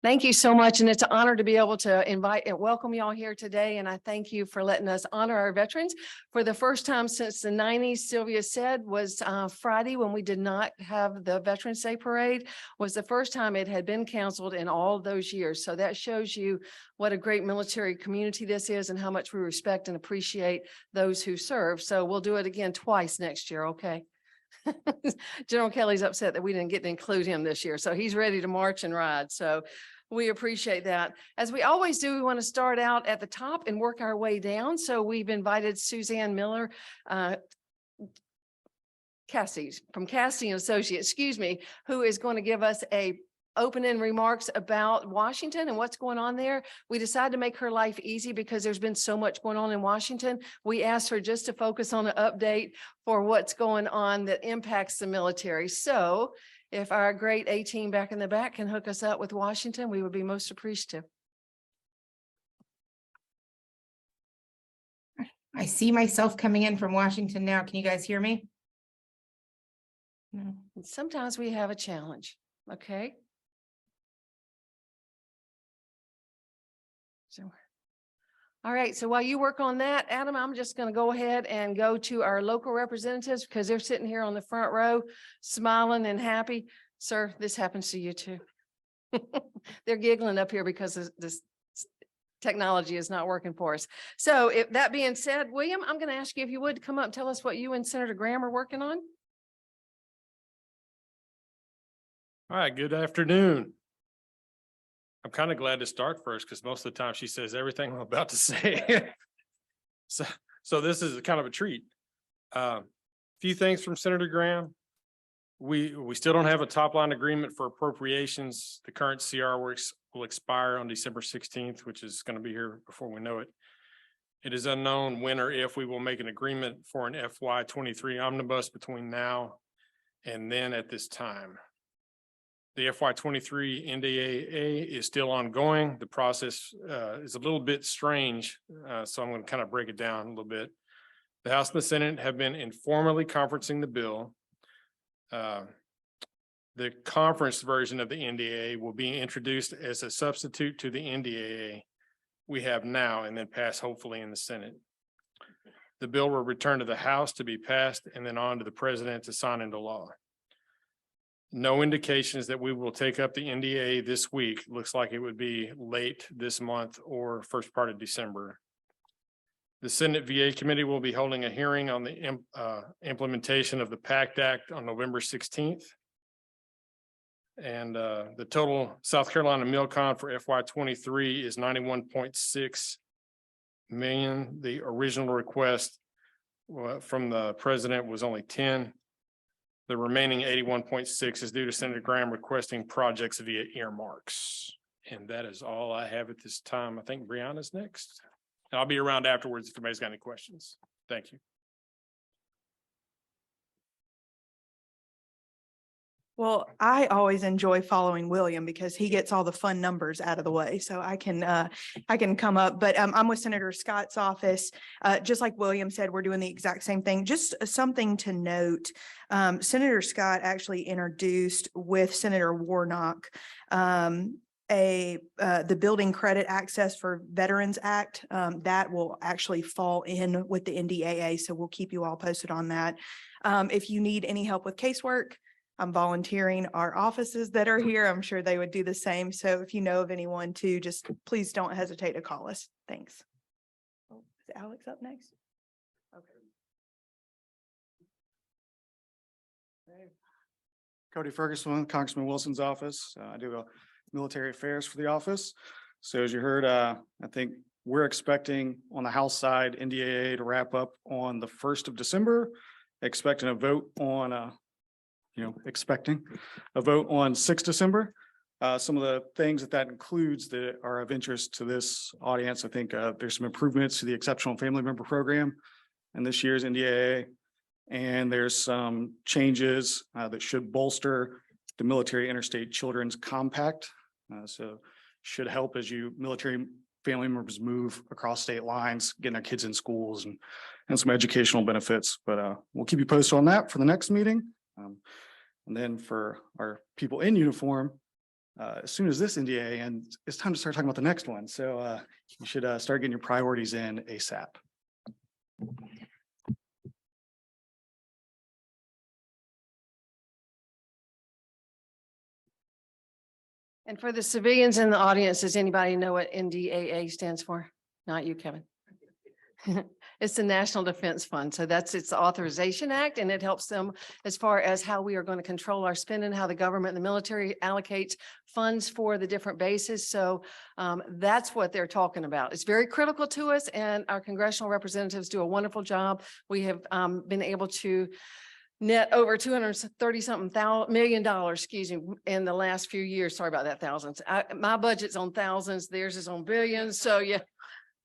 Thank you so much. And it's an honor to be able to invite and welcome you all here today. And I thank you for letting us honor our veterans. For the first time since the 90s, Sylvia said, was Friday when we did not have the Veterans Day Parade, was the first time it had been canceled in all of those years. So that shows you what a great military community this is and how much we respect and appreciate those who serve. So we'll do it again twice next year, okay? General Kelly's upset that we didn't get to include him this year, so he's ready to march and ride. So we appreciate that. As we always do, we want to start out at the top and work our way down. So we've invited Suzanne Miller, Cassidy from Cassidy and Associates, excuse me, who is going to give us a opening remarks about Washington and what's going on there. We decided to make her life easy because there's been so much going on in Washington. We asked her just to focus on an update for what's going on that impacts the military. So if our great A team back in the back can hook us up with Washington, we would be most appreciative. I see myself coming in from Washington now. Can you guys hear me? No. Sometimes we have a challenge. Okay. So, all right. So while you work on that, Adam, I'm just going to go ahead and go to our local representatives because they're sitting here on the front row, smiling and happy. Sir, this happens to you too. They're giggling up here because this technology is not working for us. So if that being said, William, I'm going to ask you if you would come up and tell us what you and Senator Graham are working on. All right, good afternoon. I'm kind of glad to start first because most of the time she says everything I'm about to say. So this is kind of a treat. Few things from Senator Graham. We still don't have a top line agreement for appropriations. The current CR works will expire on December 16th, which is going to be here before we know it. It is unknown when or if we will make an agreement for an FY23 omnibus between now and then at this time. The FY23 NDAA is still ongoing. The process is a little bit strange, so I'm going to kind of break it down a little bit. The House and the Senate have been informally conferencing the bill. The conference version of the NDAA will be introduced as a substitute to the NDAA we have now and then pass hopefully in the Senate. The bill will return to the House to be passed and then on to the President to sign into law. No indications that we will take up the NDA this week. Looks like it would be late this month or first part of December. The Senate VA Committee will be holding a hearing on the implementation of the PACT Act on November 16th. And the total South Carolina MilCon for FY23 is 91.6 million. The original request from the President was only 10. The remaining 81.6 is due to Senator Graham requesting projects via earmarks. And that is all I have at this time. I think Brianna's next. And I'll be around afterwards if anybody's got any questions. Thank you. Well, I always enjoy following William because he gets all the fun numbers out of the way. So I can come up, but I'm with Senator Scott's office. Just like William said, we're doing the exact same thing. Just something to note. Senator Scott actually introduced with Senator Warnock the Building Credit Access for Veterans Act that will actually fall in with the NDAA. So we'll keep you all posted on that. If you need any help with casework, I'm volunteering our offices that are here. I'm sure they would do the same. So if you know of anyone too, just please don't hesitate to call us. Thanks. Oh, is Alex up next? Okay. Cody Ferguson, Congressman Wilson's office. I do military affairs for the office. So as you heard, I think we're expecting on the House side NDAA to wrap up on the 1st of December, expecting a vote on expecting a vote on 6th December. Some of the things that includes that are of interest to this audience. I think there's some improvements to the Exceptional Family Member Program in this year's NDAA. And there's some changes that should bolster the Military Interstate Children's Compact. So should help as you military family members move across state lines, getting their kids in schools and some educational benefits. But we'll keep you posted on that for the next meeting. And then for our people in uniform, as soon as this NDA, and it's time to start talking about the next one. So you should start getting your priorities in ASAP. And for the civilians in the audience, does anybody know what NDAA stands for? Not you, Kevin. It's the National Defense Fund. So it's the Authorization Act, and it helps them as far as how we are going to control our spending, how the government and the military allocates funds for the different bases. So that's what they're talking about. It's very critical to us, and our congressional representatives do a wonderful job. We have been able to net over $230-something million, excuse me, in the last few years. Sorry about that, thousands. My budget's on thousands, theirs is on billions. So yeah,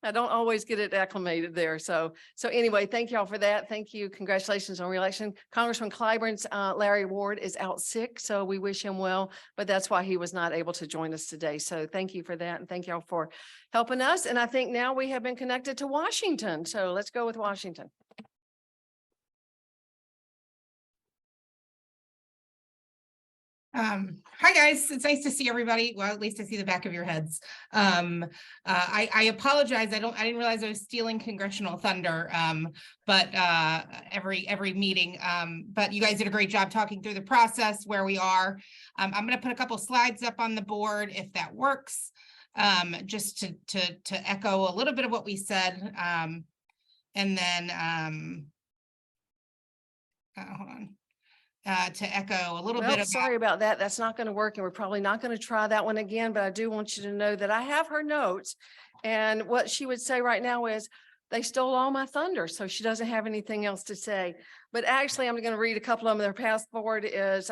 I don't always get it acclimated there. So anyway, thank y'all for that. Thank you. Congratulations on re-election. Congressman Clyburn's Larry Ward is out sick, so we wish him well, but that's why he was not able to join us today. So thank you for that. And thank y'all for helping us. And I think now we have been connected to Washington. So let's go with Washington. Hi guys, it's nice to see everybody. Well, at least I see the back of your heads. I apologize. I didn't realize I was stealing congressional thunder. But every meeting. But you guys did a great job talking through the process, where we are. I'm going to put a couple slides up on the board if that works. Just to echo a little bit of what we said. And then hold on. To echo a little bit about. Sorry about that. That's not going to work, and we're probably not going to try that one again, but I do want you to know that I have her notes, and what she would say right now is they stole all my thunder. So she doesn't have anything else to say, but actually I'm going to read a couple of them. Their path forward is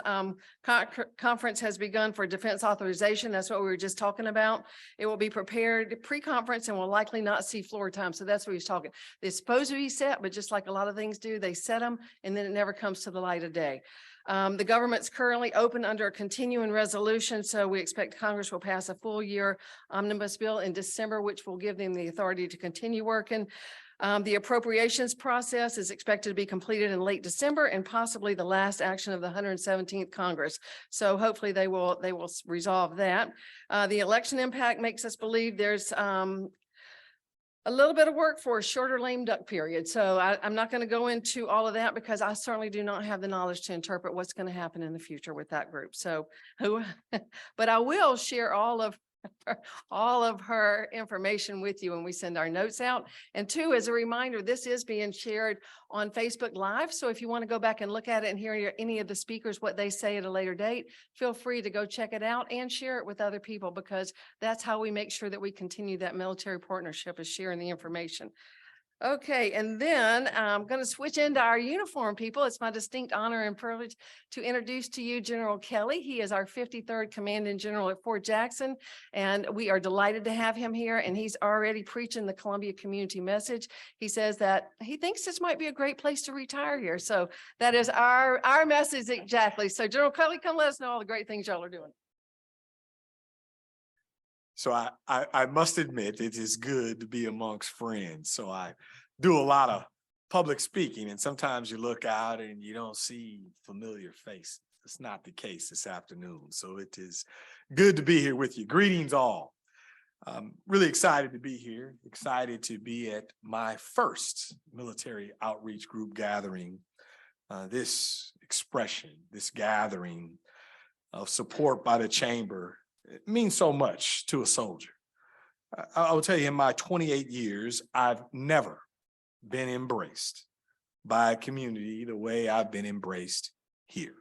conference has begun for defense authorization. That's what we were just talking about. It will be prepared pre-conference and will likely not see floor time. So that's what he's talking. They're supposed to be set, but just like a lot of things do, they set them and then it never comes to the light of day. The government's currently open under a continuing resolution, so we expect Congress will pass a full year omnibus bill in December, which will give them the authority to continue working. The appropriations process is expected to be completed in late December and possibly the last action of the 117th Congress. So hopefully they will resolve that. The election impact makes us believe there's a little bit of work for a shorter lame duck period. So I'm not going to go into all of that because I certainly do not have the knowledge to interpret what's going to happen in the future with that group. So but I will share all of her information with you when we send our notes out. And two, as a reminder, this is being shared on Facebook Live. So if you want to go back and look at it and hear any of the speakers, what they say at a later date, feel free to go check it out and share it with other people, because that's how we make sure that we continue that military partnership, is sharing the information. Okay, and then I'm going to switch into our uniform people. It's my distinct honor and privilege to introduce to you General Kelly. He is our 53rd Commanding General at Fort Jackson, and we are delighted to have him here, and he's already preaching the Columbia community message. He says that he thinks this might be a great place to retire here. So that is our message exactly. So General Kelly, come let us know all the great things y'all are doing. So I must admit, it is good to be amongst friends. So I do a lot of public speaking, and sometimes you look out and you don't see familiar faces. It's not the case this afternoon. So it is good to be here with you. Greetings all. I'm really excited to be here, excited to be at my first military outreach group gathering. This expression, this gathering of support by the chamber, it means so much to a soldier. I will tell you, in my 28 years, I've never been embraced by a community the way I've been embraced here.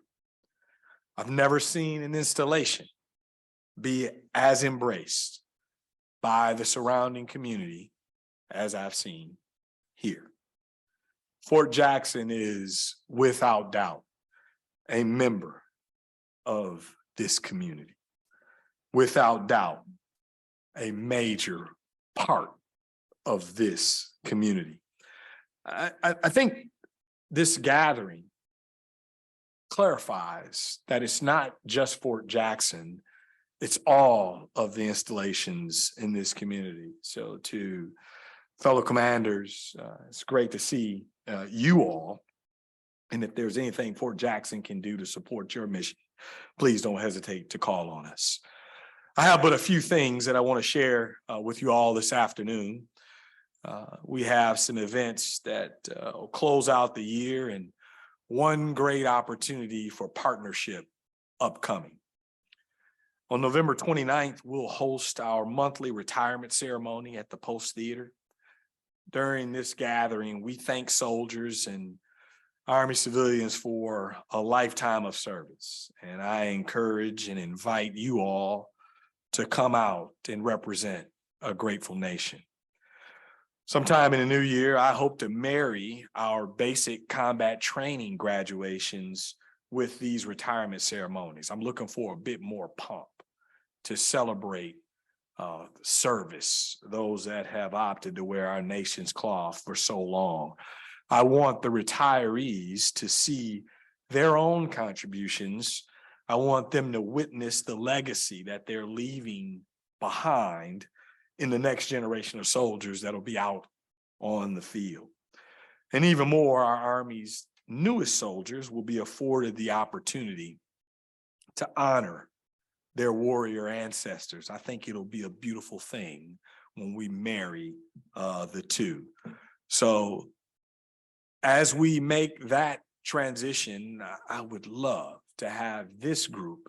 I've never seen an installation be as embraced by the surrounding community as I've seen here. Fort Jackson is without doubt a member of this community. Without doubt, a major part of this community. I think this gathering clarifies that it's not just Fort Jackson, it's all of the installations in this community. So to fellow commanders, it's great to see you all. And if there's anything Fort Jackson can do to support your mission, please don't hesitate to call on us. I have but a few things that I want to share with you all this afternoon. We have some events that will close out the year and one great opportunity for partnership upcoming. On November 29th, we'll host our monthly retirement ceremony at the Post Theater. During this gathering, we thank soldiers and Army civilians for a lifetime of service. And I encourage and invite you all to come out and represent a grateful nation. Sometime in the new year, I hope to marry our basic combat training graduations with these retirement ceremonies. I'm looking for a bit more pomp to celebrate service, those that have opted to wear our nation's cloth for so long. I want the retirees to see their own contributions. I want them to witness the legacy that they're leaving behind in the next generation of soldiers that'll be out on the field. And even more, our Army's newest soldiers will be afforded the opportunity to honor their warrior ancestors. I think it'll be a beautiful thing when we marry the two. So as we make that transition, I would love to have this group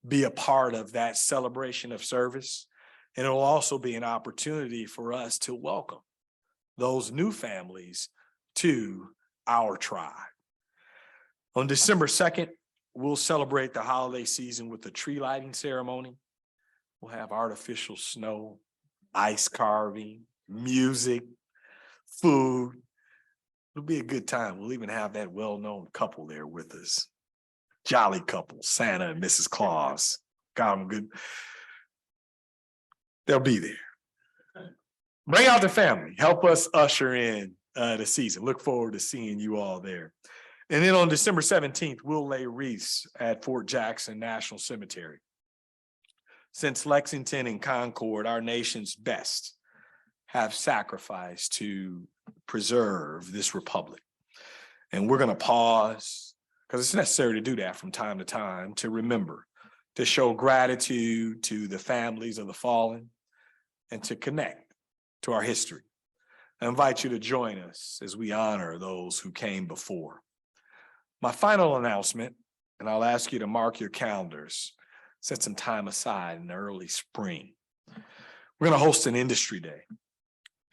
be a part of that celebration of service. And it'll also be an opportunity for us to welcome those new families to our tribe. On December 2nd, we'll celebrate the holiday season with a tree lighting ceremony. We'll have artificial snow, ice carving, music, food. It'll be a good time. We'll even have that well-known couple there with us. Jolly couple, Santa and Mrs. Claus. Got them good. They'll be there. Bring out the family. Help us usher in the season. Look forward to seeing you all there. And then on December 17th, we'll lay wreaths at Fort Jackson National Cemetery. Since Lexington and Concord, our nation's best have sacrificed to preserve this republic. And we're going to pause, because it's necessary to do that from time to time, to remember, to show gratitude to the families of the fallen, and to connect to our history. I invite you to join us as we honor those who came before. My final announcement, and I'll ask you to mark your calendars, set some time aside in the early spring. We're going to host an industry day.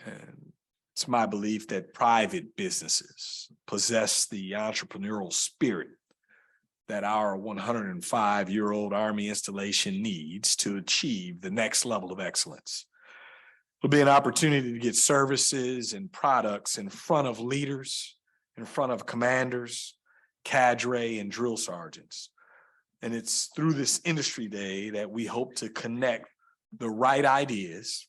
And it's my belief that private businesses possess the entrepreneurial spirit that our 105-year-old Army installation needs to achieve the next level of excellence. It'll be an opportunity to get services and products in front of leaders, in front of commanders, cadre, and drill sergeants. And it's through this industry day that we hope to connect the right ideas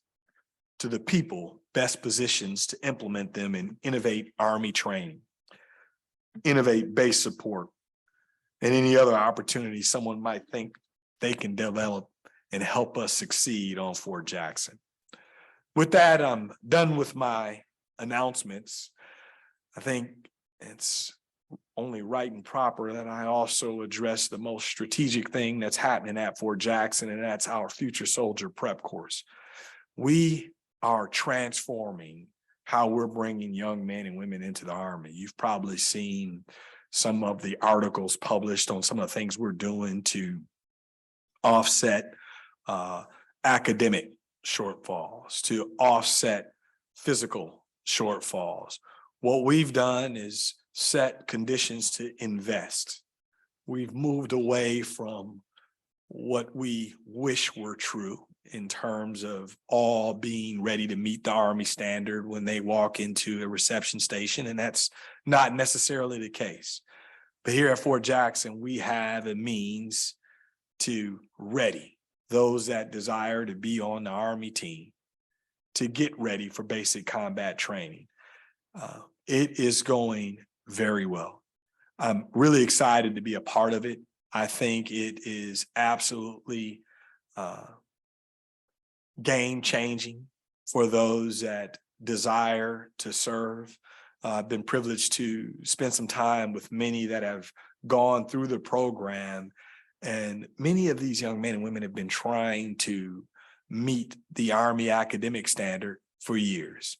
to the people best positions to implement them and innovate Army training, innovate base support, and any other opportunity someone might think they can develop and help us succeed on Fort Jackson. With that, I'm done with my announcements. I think it's only right and proper that I also address the most strategic thing that's happening at Fort Jackson, and that's our future soldier prep course. We are transforming how we're bringing young men and women into the Army. You've probably seen some of the articles published on some of the things we're doing to offset academic shortfalls, to offset physical shortfalls. What we've done is set conditions to invest. We've moved away from what we wish were true in terms of all being ready to meet the Army standard when they walk into a reception station, and that's not necessarily the case. But here at Fort Jackson, we have a means to ready those that desire to be on the Army team to get ready for basic combat training. It is going very well. I'm really excited to be a part of it. I think it is absolutely game-changing for those that desire to serve. I've been privileged to spend some time with many that have gone through the program, And many of these young men and women have been trying to meet the Army academic standard for years.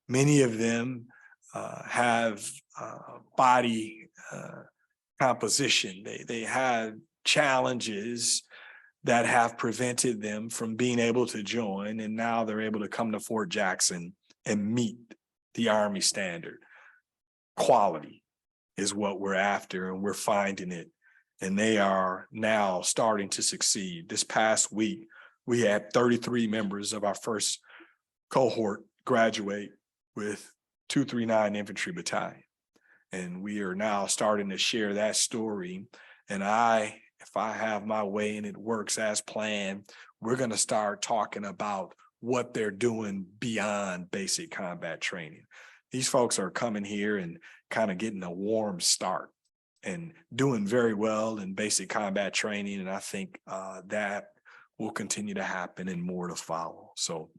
Many of them have body composition. They have challenges that have prevented them from being able to join, and now they're able to come to Fort Jackson and meet the Army standard. Quality is what we're after, and we're finding it, and they are now starting to succeed. This past week, we had 33 members of our first cohort graduate with 239 Infantry Battalion. And we are now starting to share that story. And if I have my way and it works as planned, we're going to start talking about what they're doing beyond basic combat training. These folks are coming here and kind of getting a warm start and doing very well in basic combat training. And I think that will continue to happen and more to follow. So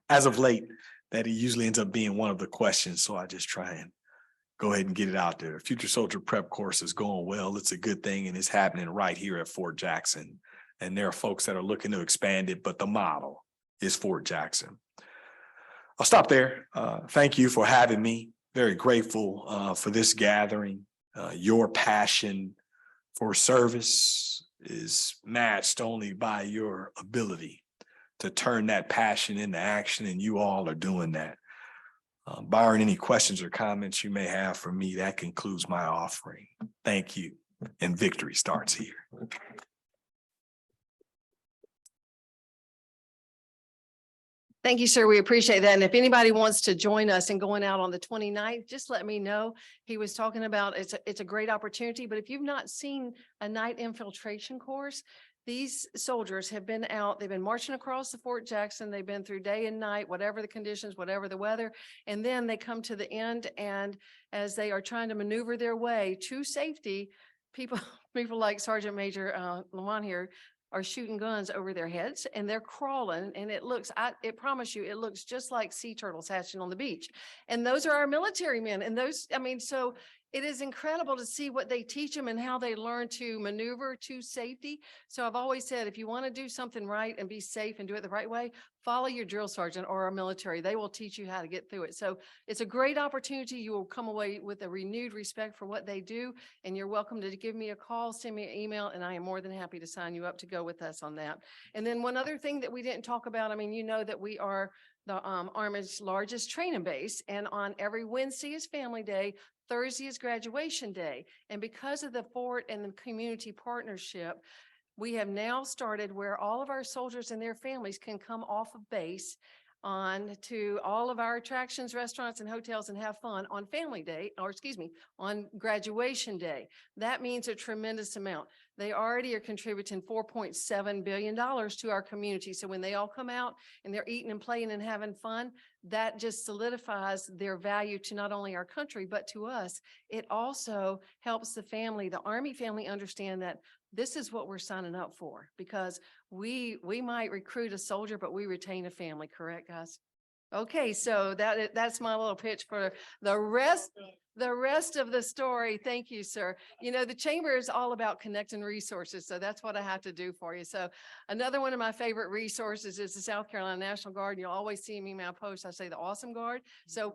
as of late, that usually ends up being one of the questions. So I just try and go ahead and get it out there. Future Soldier Prep course is going well. It's a good thing, and it's happening right here at Fort Jackson. And there are folks that are looking to expand it, but the model is Fort Jackson. I'll stop there. Thank you for having me. Very grateful for this gathering. Your passion for service is matched only by your ability to turn that passion into action, and you all are doing that. Barring any questions or comments you may have for me, that concludes my offering. Thank you, and victory starts here. Thank you, sir. We appreciate that. And if anybody wants to join us in going out on the 29th, just let me know. He was talking about it's a great opportunity, but if you've not seen a night infiltration course, these soldiers have been out, they've been marching across the Fort Jackson, they've been through day and night, whatever the conditions, whatever the weather, and then they come to the end, and as they are trying to maneuver their way to safety, people like Sergeant Major Lamont here are shooting guns over their heads, and they're crawling, and it looks, I promise you, it looks just like sea turtles hatching on the beach. And those are our military men. And those, I mean, so it is incredible to see what they teach them and how they learn to maneuver to safety. So I've always said, if you want to do something right and be safe and do it the right way, follow your drill sergeant or our military. They will teach you how to get through it. So it's a great opportunity. You will come away with a renewed respect for what they do. And you're welcome to give me a call, send me an email, and I am more than happy to sign you up to go with us on that. And then one other thing that we didn't talk about, I mean, you know that we are the Army's largest training base, and on every Wednesday is Family Day, Thursday is graduation day. And because of the fort and the community partnership, we have now started where all of our soldiers and their families can come off of base on to all of our attractions, restaurants, and hotels and have fun on Family Day, or excuse me, on graduation day. That means a tremendous amount. They already are contributing $4.7 billion to our community. So when they all come out and they're eating and playing and having fun, that just solidifies their value to not only our country, but to us. It also helps the family, the Army family, understand that this is what we're signing up for, because we might recruit a soldier, but we retain a family. Correct, guys? Okay, so that's my little pitch for the rest of the story. Thank you, sir. You know, the chamber is all about connecting resources, so that's what I have to do for you. So another one of my favorite resources is the South Carolina National Guard. You'll always see me in my post, I say the Awesome Guard. So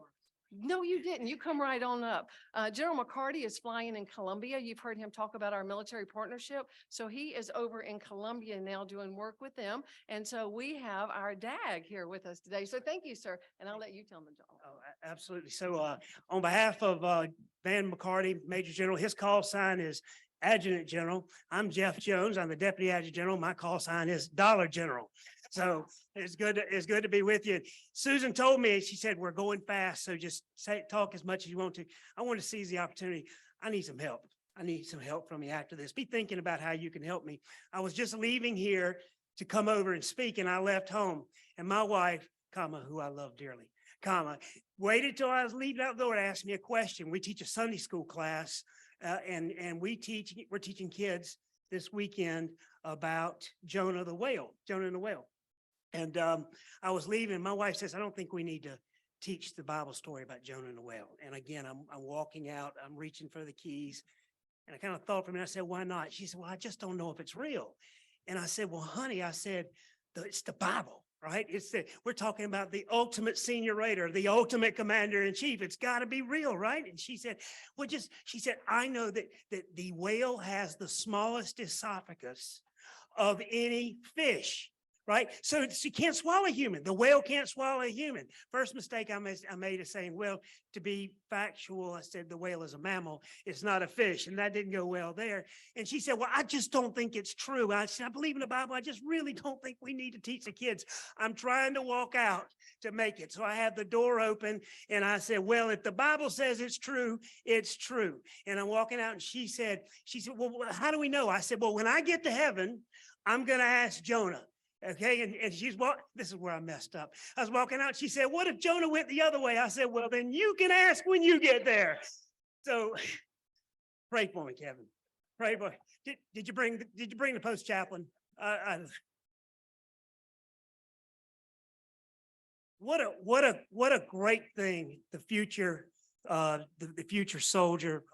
no, you didn't. You come right on up. General McCarty is flying in Colombia. You've heard him talk about our military partnership. So he is over in Colombia now doing work with them. And so we have our DAG here with us today. So thank you, sir. And I'll let you tell them. Oh, absolutely. So on behalf of Van McCarty, Major General, his call sign is Adjutant General. I'm Jeff Jones. I'm the Deputy Adjutant General. My call sign is Dollar General. So it's good to be with you. Susan told me, she said, we're going fast. So just talk as much as you want to. I want to seize the opportunity. I need some help. I need some help from you after this. Be thinking about how you can help me. I was just leaving here to come over and speak, and I left home, and my wife, who I love dearly, waited till I was leaving out the door to ask me a question. We teach a Sunday school class, and we're teaching kids this weekend about Jonah and the whale. And I was leaving. My wife says, I don't think we need to teach the Bible story about Jonah and the whale. And again, I'm walking out, I'm reaching for the keys. And I kind of thought for a minute, I said, why not? She said, well, I just don't know if it's real. And I said, well, honey, I said, it's the Bible, right? We're talking about the ultimate senior rater, the ultimate commander in chief. It's got to be real, right? And she said, well, she said, I know that the whale has the smallest esophagus of any fish. Right. So she can't swallow a human. The whale can't swallow a human. First mistake I made is saying, well, to be factual, I said the whale is a mammal. It's not a fish. And that didn't go well there. And she said, well, I just don't think it's true. I said, I believe in the Bible. I just really don't think we need to teach the kids. I'm trying to walk out to make it. So I had the door open and I said, well, if the Bible says it's true, it's true. And I'm walking out and she said, well, how do we know? I said, well, when I get to heaven, I'm going to ask Jonah. Okay. And this is where I messed up. I was walking out. She said, what if Jonah went the other way? I said, well, then you can ask when you get there. So pray for me, Kevin. Pray for me. Did you bring the post chaplain? What a great thing the future the future soldier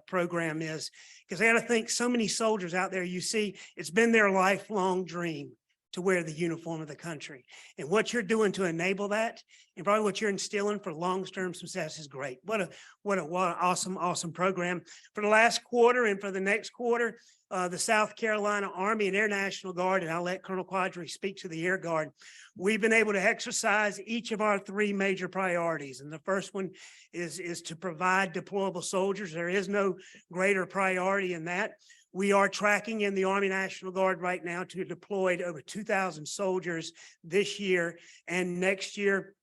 program is, because I got to think so many soldiers out there, you see, it's been their lifelong dream to wear the uniform of the country. And what you're doing to enable that, and probably what you're instilling for long-term success is great. What an awesome program. For the last quarter and for the next quarter, the South Carolina Army and Air National Guard, and I'll let Colonel Quadri speak to the Air Guard, we've been able to exercise each of our three major priorities. And the first one is to provide deployable soldiers. There is no greater priority in that. We are tracking in the Army National Guard right now to deploy over 2,000 soldiers this year and next year.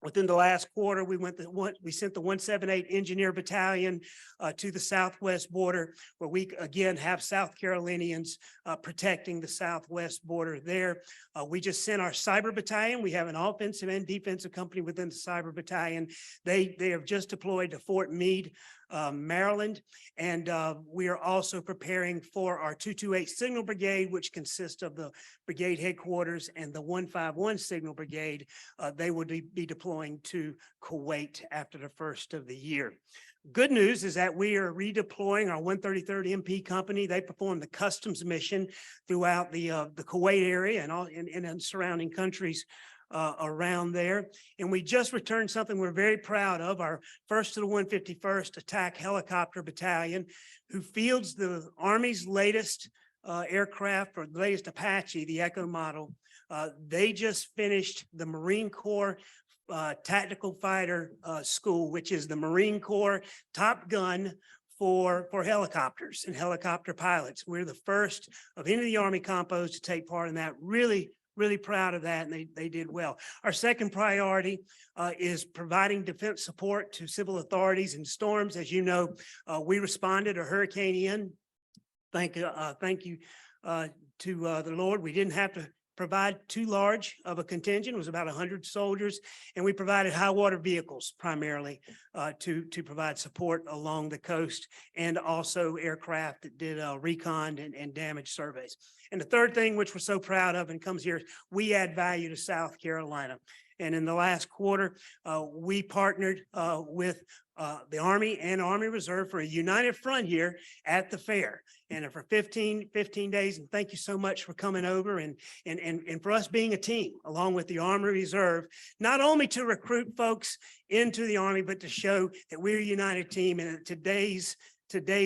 Within the last quarter, we sent the 178 Engineer Battalion to the southwest border, where we again have South Carolinians protecting the southwest border there. We just sent our Cyber Battalion. We have an offensive and defensive company within the Cyber Battalion. They have just deployed to Fort Meade, Maryland, and we are also preparing for our 228 Signal Brigade, which consists of the brigade headquarters and the 151 Signal Brigade. They will be deploying to Kuwait after the first of the year. Good news is that we are redeploying our 133rd MP company. They perform the customs mission throughout the Kuwait area and all in surrounding countries around there. And we just returned something we're very proud of, our 1st to the 151st Attack Helicopter Battalion, who fields the Army's latest aircraft, or the latest Apache, the Echo model. They just finished the Marine Corps Tactical Fighter School, which is the Marine Corps Top Gun for helicopters and helicopter pilots. We're the first of any of the Army compos to take part in that. Really proud of that, and they did well. Our second priority is providing defense support to civil authorities in storms. As you know, we responded to Hurricane Ian. Thank you to the Lord. We didn't have to provide too large of a contingent. It was about 100 soldiers, and we provided high water vehicles primarily to provide support along the coast, and also aircraft that did recon and damage surveys. And the third thing, which we're so proud of and comes here, we add value to South Carolina. And in the last quarter, we partnered with the Army and Army Reserve for a united front here at the fair. And for 15 days, and thank you so much for coming over and for us being a team along with the Army Reserve, not only to recruit folks into the Army, but to show that we're a united team. And today's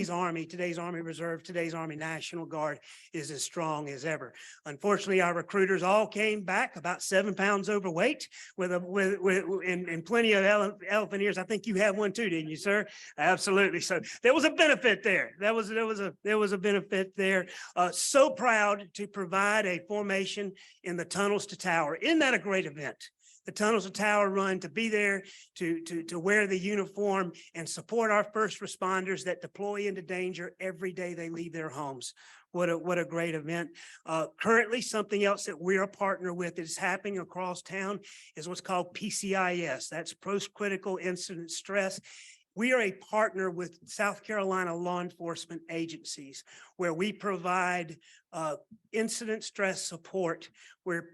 Army, today's Army Reserve, today's Army National Guard is as strong as ever. Unfortunately, our recruiters all came back about 7 pounds overweight and plenty of elephant ears. I think you have one too, didn't you, sir? Absolutely. So there was a benefit there. There was a benefit there. So proud to provide a formation in the Tunnels to Tower. Isn't that a great event? The Tunnels to Tower run, to be there, to wear the uniform and support our first responders that deploy into danger every day they leave their homes. What a great event. Currently, something else that we're a partner with is happening across town is what's called PCIS. That's Post-Critical Incident Stress. We are a partner with South Carolina law enforcement agencies where we provide incident stress support, where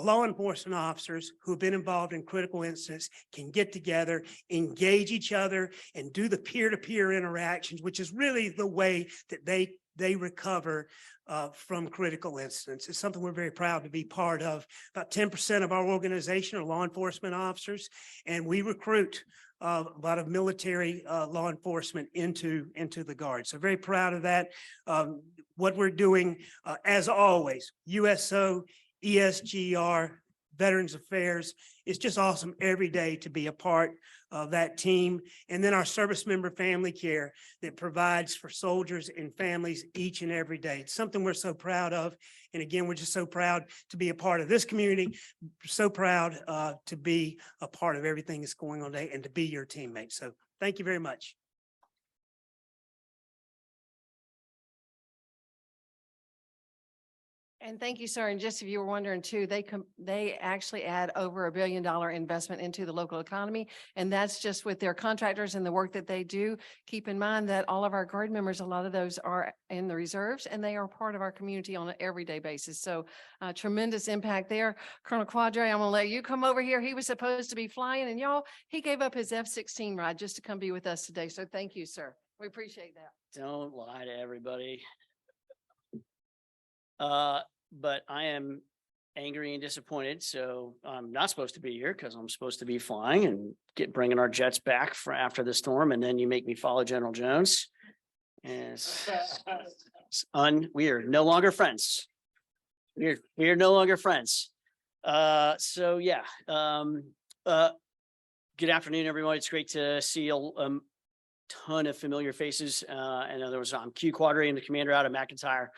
law enforcement officers who've been involved in critical incidents can get together, engage each other, and do the peer-to-peer interactions, which is really the way that they recover from critical incidents. It's something we're very proud to be part of. About 10% of our organization are law enforcement officers, and we recruit a lot of military law enforcement into the Guard. So very proud of that. What we're doing, as always, USO, ESGR, Veterans Affairs. It's just awesome every day to be a part of that team. And then our service member family care that provides for soldiers and families each and every day. It's something we're so proud of. And again, we're just so proud to be a part of this community, so proud to be a part of everything that's going on today and to be your teammate. So thank you very much. And thank you, sir. And just if you were wondering too, they actually add over $1 billion investment into the local economy. And that's just with their contractors and the work that they do. Keep in mind that all of our Guard members, a lot of those are in the reserves and they are part of our community on an everyday basis. So tremendous impact there. Colonel Quadre, I'm gonna let you come over here. He was supposed to be flying and y'all, he gave up his F-16 ride just to come be with us today. So thank you, sir. We appreciate that. Don't lie to everybody. But I am angry and disappointed. So I'm not supposed to be here because I'm supposed to be flying and bringing our jets back for after the storm. And then you make me follow General Jones. And we are no longer friends. We are no longer friends. So yeah. Good afternoon, everyone. It's great to see a ton of familiar faces. And there was Q Quadre and the commander out of McIntyre.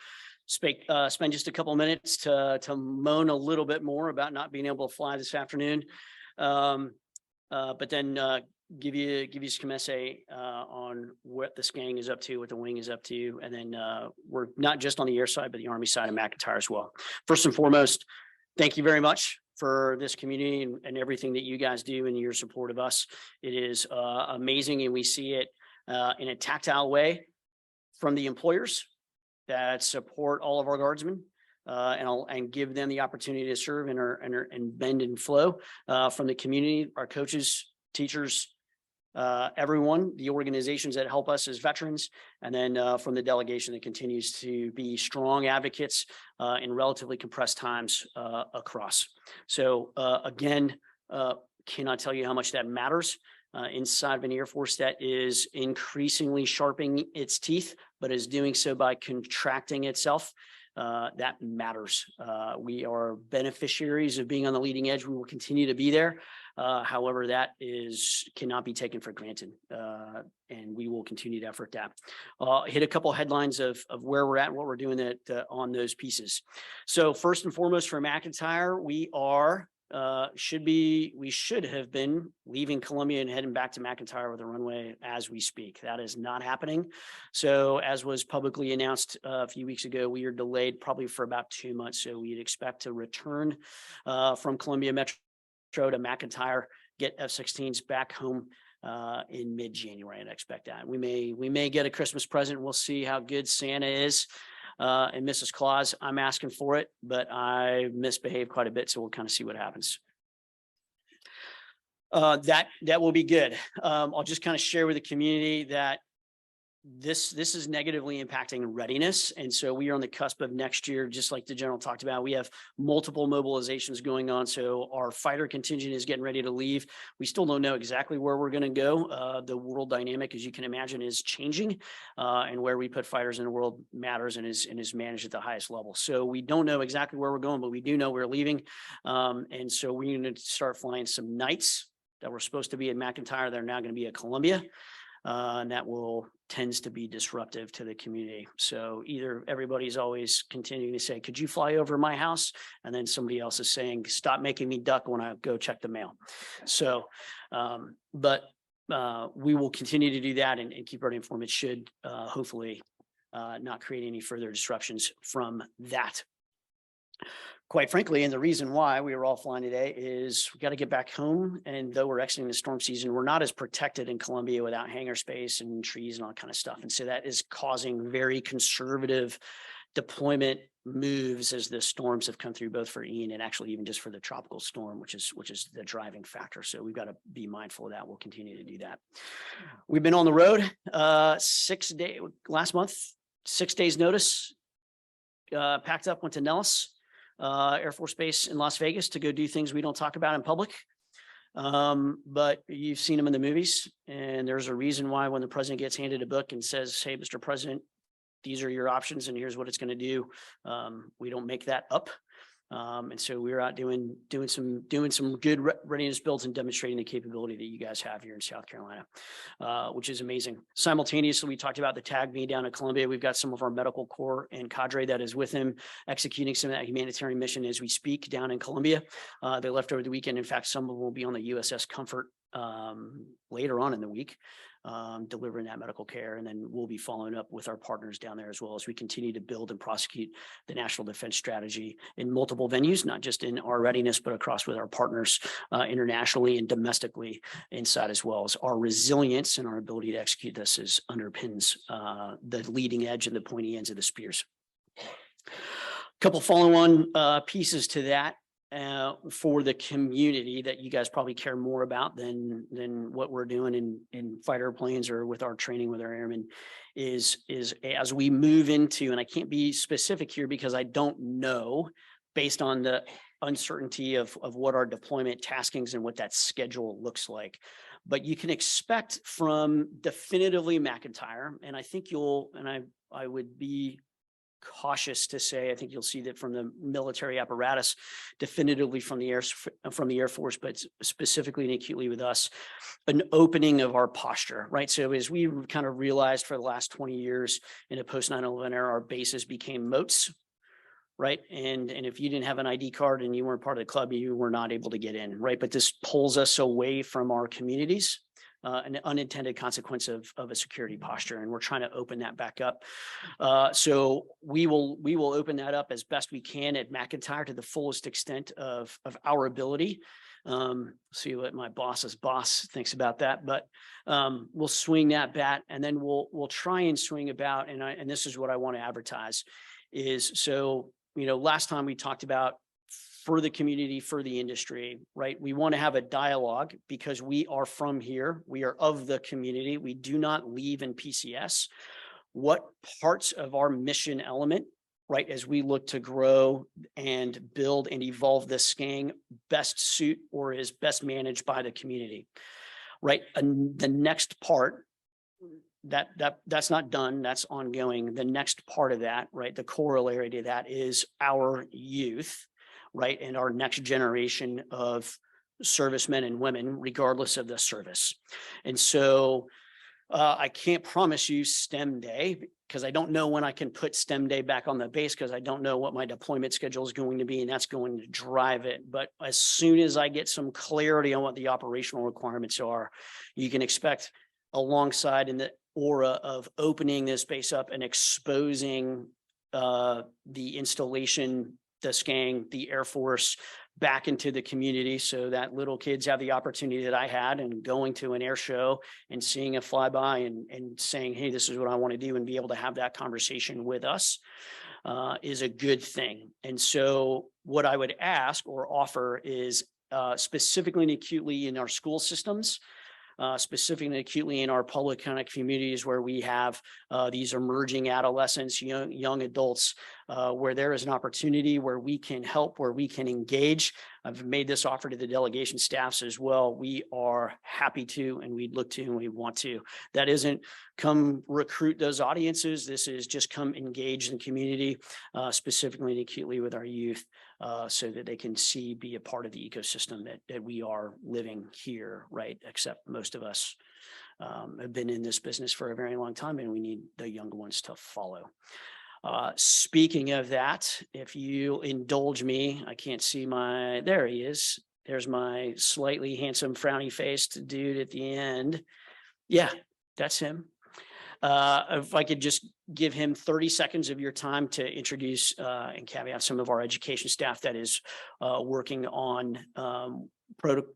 Spend just a couple of minutes to moan a little bit more about not being able to fly this afternoon, but then give you some essay on what this gang is up to, what the wing is up to, and then we're not just on the air side, but the Army side of McIntyre as well. First and foremost, thank you very much for this community and everything that you guys do and your support of us. It is amazing, and we see it in a tactile way from the employers that support all of our guardsmen and give them the opportunity to serve and bend and flow from the community, our coaches, teachers, everyone, the organizations that help us as veterans, and then from the delegation that continues to be strong advocates in relatively compressed times across. So again, cannot tell you how much that matters. Inside of an Air Force that is increasingly sharpening its teeth, but is doing so by contracting itself. That matters. We are beneficiaries of being on the leading edge. We will continue to be there. However, that cannot be taken for granted. And we will continue to effort that. Hit a couple headlines of where we're at and what we're doing on those pieces. So first and foremost for McIntyre, we should have been leaving Columbia and heading back to McIntyre with a runway as we speak. That is not happening. So as was publicly announced a few weeks ago, we are delayed probably for about 2 months. So we'd expect to return from Columbia Metro to McIntyre, get F-16s back home in mid-January. I'd expect that. We may get a Christmas present. We'll see how good Santa is. And Mrs. Claus, I'm asking for it, but I misbehaved quite a bit. So we'll kind of see what happens. That will be good. I'll just kind of share with the community that this is negatively impacting readiness. And so we are on the cusp of next year, just like the general talked about. We have multiple mobilizations going on. So our fighter contingent is getting ready to leave. We still don't know exactly where we're going to go. The world dynamic, as you can imagine, is changing, and where we put fighters in the world matters and is managed at the highest level. So we don't know exactly where we're going, but we do know we're leaving. And so we're going to start flying some nights that were supposed to be at McIntyre. They're now going to be at Columbia. And that tends to be disruptive to the community. So either everybody's always continuing to say, could you fly over my house? And then somebody else is saying, stop making me duck when I go check the mail. So, but we will continue to do that and keep everybody informed. It should hopefully not create any further disruptions from that. Quite frankly, and the reason why we were all flying today is we got to get back home. And though we're exiting the storm season, we're not as protected in Columbia without hangar space and trees and all that kind of stuff. And so that is causing very conservative deployment moves as the storms have come through, both for Ian and actually even just for the tropical storm, which is the driving factor. So we've got to be mindful of that. We'll continue to do that. We've been on the road last month, 6 days notice, packed up, went to Nellis Air Force Base in Las Vegas to go do things we don't talk about in public. But you've seen them in the movies, and there's a reason why when the president gets handed a book and says, "Hey, Mr. President, these are your options and here's what it's going to do." We don't make that up. And so we're out doing some good readiness builds and demonstrating the capability that you guys have here in South Carolina, which is amazing. Simultaneously, we talked about the tag me down at Columbia. We've got some of our medical corps and cadre that is with him executing some of that humanitarian mission as we speak down in Columbia. They left over the weekend. In fact, some of them will be on the USS Comfort later on in the week, delivering that medical care. And then we'll be following up with our partners down there as well as we continue to build and prosecute the national defense strategy in multiple venues, not just in our readiness, but across with our partners internationally and domestically inside, as well as our resilience and our ability to execute this is underpins the leading edge and the pointy ends of the spears. A couple follow-on pieces to that. For the community that you guys probably care more about than what we're doing in fighter planes or with our training with our airmen is as we move into, and I can't be specific here because I don't know based on the uncertainty of what our deployment taskings and what that schedule looks like. But you can expect from definitively McIntyre, and I think I would be cautious to say, I think you'll see that from the military apparatus, definitively from the Air Force, but specifically and acutely with us, an opening of our posture, right? So as we kind of realized for the last 20 years in a post 9/11 era, our bases became moats, right? And if you didn't have an ID card and you weren't part of the club, you were not able to get in, right? But this pulls us away from our communities. An unintended consequence of a security posture, and we're trying to open that back up. So we will open that up as best we can at McIntyre to the fullest extent of our ability. See what my boss's boss thinks about that, but we'll swing that bat, and then we'll try and swing about. And this is what I want to advertise is, so last time we talked about for the community, for the industry, right? We want to have a dialogue because we are from here. We are of the community. We do not leave in PCS. What parts of our mission element, right, as we look to grow and build and evolve this gang best suit or is best managed by the community, right? And the next part, that's not done, that's ongoing. The next part of that, right, the corollary to that is our youth, right? And our next generation of servicemen and women, regardless of the service. And so I can't promise you STEM Day because I don't know when I can put STEM Day back on the base because I don't know what my deployment schedule is going to be, and that's going to drive it. But as soon as I get some clarity on what the operational requirements are, you can expect alongside in the aura of opening this base up and exposing the installation, the SCANG, the Air Force back into the community so that little kids have the opportunity that I had and going to an air show and seeing a flyby and saying, hey, this is what I want to do, and be able to have that conversation with us is a good thing. And so what I would ask or offer is specifically and acutely in our school systems, specifically and acutely in our public kind of communities where we have these emerging adolescents, young adults, where there is an opportunity where we can help, where we can engage. I've made this offer to the delegation staffs as well. We are happy to, and we'd look to, and we want to. That isn't come recruit those audiences. This is just come engage in the community, specifically and acutely with our youth, so that they can be a part of the ecosystem that we are living here, right? Except most of us have been in this business for a very long time, and we need the younger ones to follow. Speaking of that, if you indulge me, I can't see there he is. There's my slightly handsome frowny faced dude at the end. Yeah, that's him. If I could just give him 30 seconds of your time to introduce and caveat some of our education staff that is working on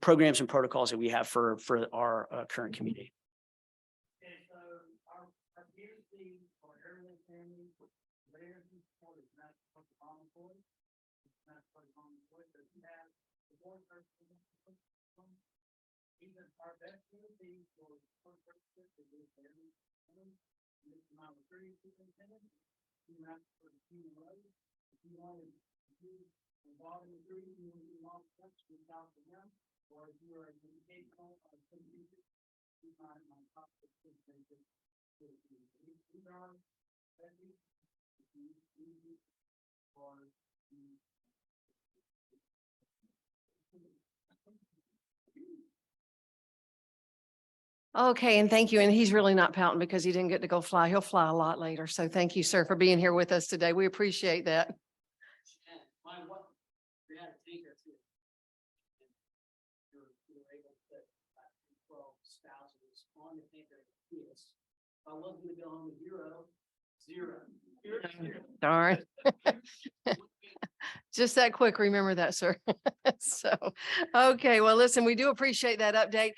programs and protocols that we have for our current community. Okay, and thank you. And he's really not pouting because he didn't get to go fly. He'll fly a lot later. So thank you, sir, for being here with us today. We appreciate that. I wasn't gonna go home with zero. Darn. Just that quick, remember that, sir. So, okay, well, listen, we do appreciate that update.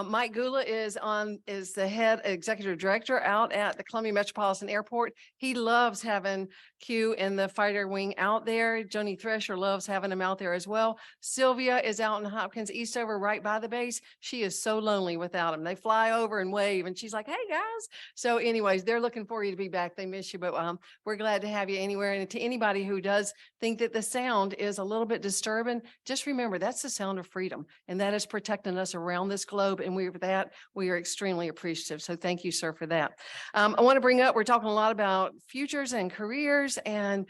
Mike Gula is the head executive director out at the Columbia Metropolitan Airport. He loves having Q and the fighter wing out there. Joni Thresher loves having him out there as well. Sylvia is out in Hopkins Eastover right by the base. She is so lonely without him. They fly over and wave and she's like, hey guys. So anyways, they're looking for you to be back. They miss you, but we're glad to have you anywhere. And to anybody who does think that the sound is a little bit disturbing, just remember that's the sound of freedom, and that is protecting us around this globe. And we are extremely appreciative. So thank you, sir, for that. I want to bring up, we're talking a lot about futures and careers, and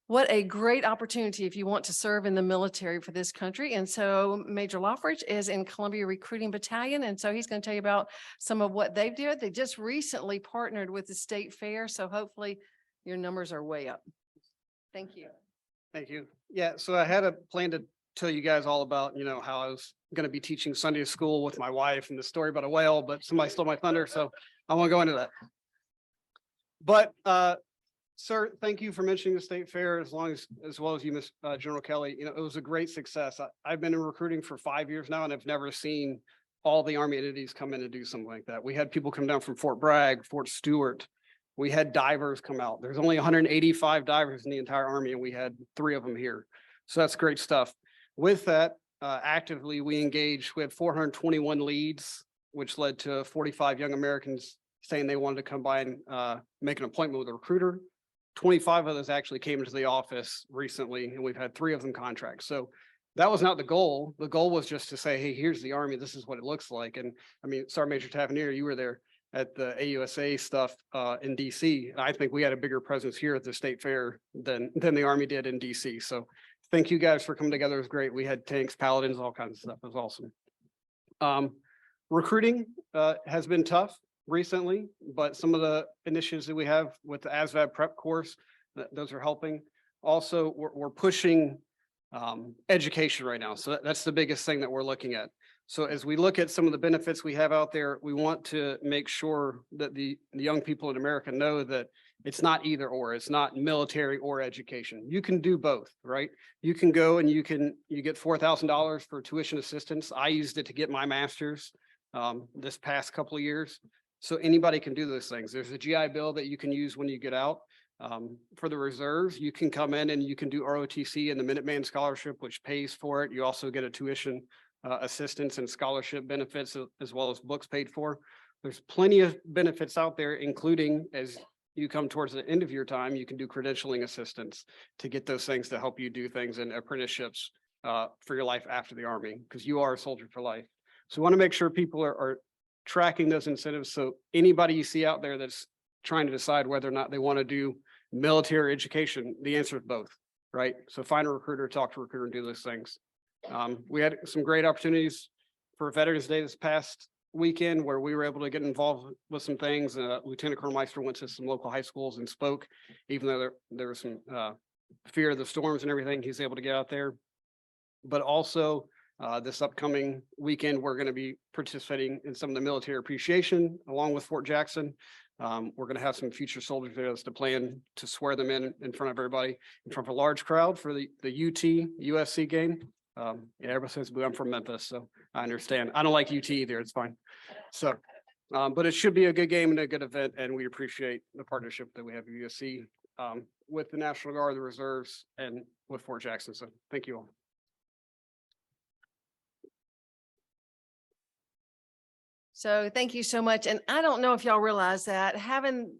what a great opportunity if you want to serve in the military for this country. And so Major Loffridge is in Columbia Recruiting Battalion. And so he's going to tell you about some of what they've done. They just recently partnered with the state fair. So hopefully your numbers are way up. Thank you. Thank you. Yeah, so I had a plan to tell you guys all about, how I was going to be teaching Sunday school with my wife and the story about a whale, but somebody stole my thunder, so I won't go into that. But, sir, thank you for mentioning the state fair as well as you, Miss General Kelly. It was a great success. I've been in recruiting for 5 years now, and I've never seen all the Army entities come in and do something like that. We had people come down from Fort Bragg, Fort Stewart. We had divers come out. There's only 185 divers in the entire Army, and we had 3 of them here. So that's great stuff. With that, actively, we had 421 leads, which led to 45 young Americans saying they wanted to come by and make an appointment with a recruiter. 25 of those actually came into the office recently, and we've had 3 of them contracts. So that was not the goal. The goal was just to say, hey, here's the Army. This is what it looks like. And I mean, Sergeant Major Tavernier, you were there at the AUSA stuff in DC. I think we had a bigger presence here at the state fair than the Army did in DC. So thank you guys for coming together. It was great. We had tanks, paladins, all kinds of stuff. It was awesome. Recruiting has been tough recently, but some of the initiatives that we have with the ASVAB prep course, those are helping. Also, we're pushing education right now. So that's the biggest thing that we're looking at. So as we look at some of the benefits we have out there, we want to make sure that the young people in America know that it's not either or, it's not military or education. You can do both, right? You can go and you get $4,000 for tuition assistance. I used it to get my master's this past couple of years. So anybody can do those things. There's a GI Bill that you can use when you get out. For the reserves, you can come in and you can do ROTC and the Minuteman Scholarship, which pays for it. You also get a tuition assistance and scholarship benefits, as well as books paid for. There's plenty of benefits out there, including as you come towards the end of your time, you can do credentialing assistance to get those things to help you do things in apprenticeships for your life after the Army, because you are a soldier for life. So we want to make sure people are tracking those incentives. So anybody you see out there that's trying to decide whether or not they want to do military education, the answer is both, right? So find a recruiter, talk to a recruiter, and do those things. We had some great opportunities for Veterans Day this past weekend where we were able to get involved with some things. Lieutenant Colonel Meister went to some local high schools and spoke, even though there was some fear of the storms and everything. He's able to get out there. But also this upcoming weekend, we're going to be participating in some of the military appreciation along with Fort Jackson. We're going to have some future soldiers there to plan to swear them in front of everybody, in front of a large crowd for the UT USC game. Yeah, everybody says, I'm from Memphis, so I understand. I don't like UT either. It's fine. So, but it should be a good game and a good event, and we appreciate the partnership that we have with USC. with the National Guard, the Reserves, and with Fort Jackson. So thank you all. So thank you so much. And I don't know if y'all realize that having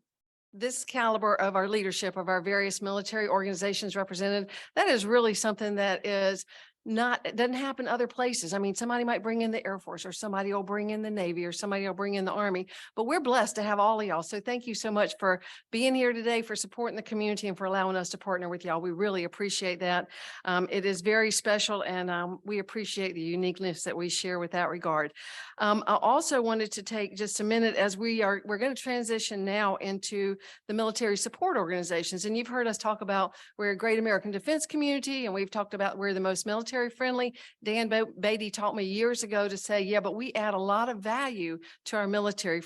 this caliber of our leadership of our various military organizations represented, that is really something that is not, it doesn't happen other places. I mean, somebody might bring in the Air Force, or somebody will bring in the Navy, or somebody will bring in the Army, but we're blessed to have all of y'all. So thank you so much for being here today, for supporting the community, and for allowing us to partner with y'all. We really appreciate that. It is very special, and we appreciate the uniqueness that we share with that regard. I also wanted to take just a minute, as we're going to transition now into the military support organizations. And you've heard us talk about we're a great American defense community, and we've talked about we're the most military friendly. Dan Beatty taught me years ago to say, yeah, but we add a lot of value to our military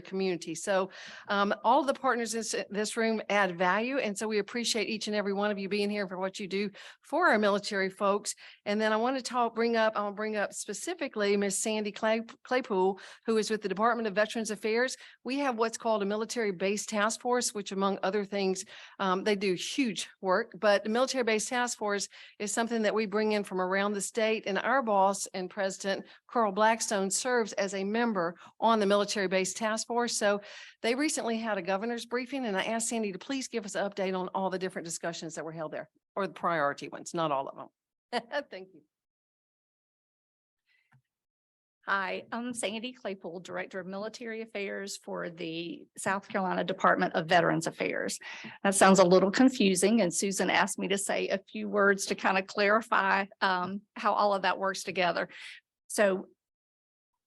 community. So all of the partners in this room add value. And so we appreciate each and every one of you being here for what you do for our military folks. And then I want to bring up specifically Ms. Sandy Claypool, who is with the Department of Veterans Affairs. We have what's called a military-based task force, which among other things, they do huge work, but the military-based task force is something that we bring in from around the state, and our boss and president, Carl Blackstone, serves as a member on the military-based task force. So they recently had a governor's briefing, and I asked Sandy to please give us an update on all the different discussions that were held there, or the priority ones, not all of them. Thank you. Hi, I'm Sandy Claypool, Director of Military Affairs for the South Carolina Department of Veterans Affairs. That sounds a little confusing, and Susan asked me to say a few words to kind of clarify how all of that works together. So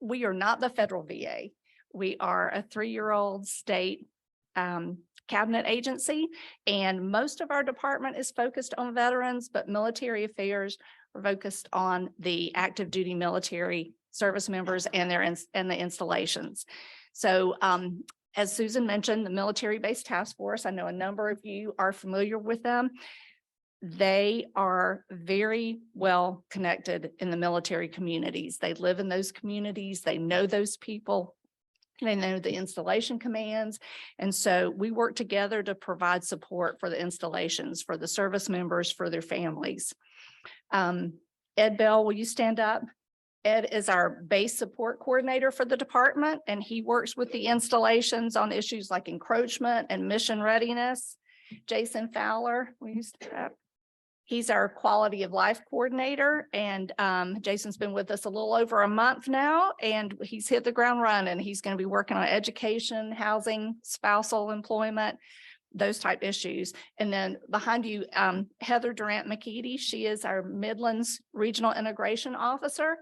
we are not the federal VA. We are a 3-year-old state cabinet agency, and most of our department is focused on veterans, but military affairs are focused on the active duty military service members and the installations. So as Susan mentioned, the military-based task force, I know a number of you are familiar with them. They are very well connected in the military communities. They live in those communities. They know those people. They know the installation commands. And so we work together to provide support for the installations, for the service members, for their families. Ed Bell, will you stand up? Ed is our base support coordinator for the department, and he works with the installations on issues like encroachment and mission readiness. Jason Fowler, will you stand up? He's our quality of life coordinator, and Jason's been with us a little over a month now, and he's hit the ground running. He's going to be working on education, housing, spousal employment, those type issues. And then behind you, Heather Durant McKeedy, she is our Midlands Regional Integration Officer.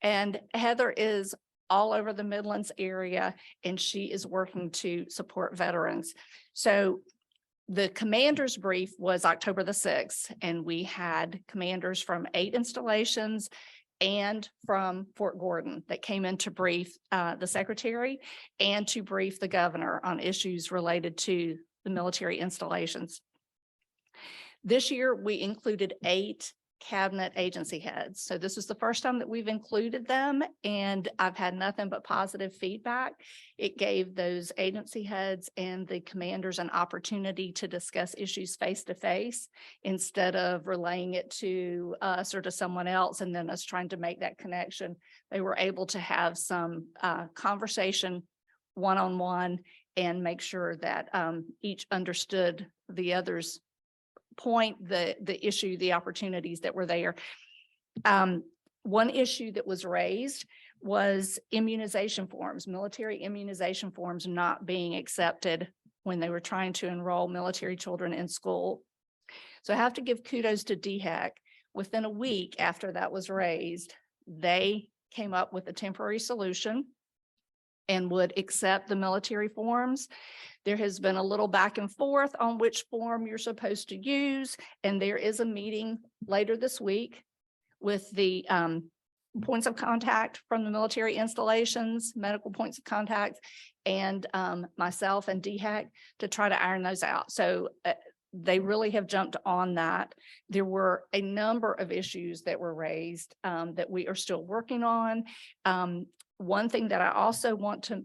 And Heather is all over the Midlands area, and she is working to support veterans. So the commander's brief was October the 6th, and we had commanders from 8 installations and from Fort Gordon that came in to brief the secretary and to brief the governor on issues related to the military installations. This year, we included 8 cabinet agency heads. So this is the first time that we've included them, and I've had nothing but positive feedback. It gave those agency heads and the commanders an opportunity to discuss issues face to face instead of relaying it to us or to someone else and then us trying to make that connection. They were able to have some conversation one-on-one and make sure that each understood the other's point, the issue, the opportunities that were there. One issue that was raised was immunization forms, military immunization forms not being accepted when they were trying to enroll military children in school. So I have to give kudos to DHEC. Within a week after that was raised, they came up with a temporary solution and would accept the military forms. There has been a little back and forth on which form you're supposed to use, and there is a meeting later this week with the points of contact from the military installations, medical points of contact, and myself and DHEC to try to iron those out. So they really have jumped on that. There were a number of issues that were raised that we are still working on. One thing that I also want to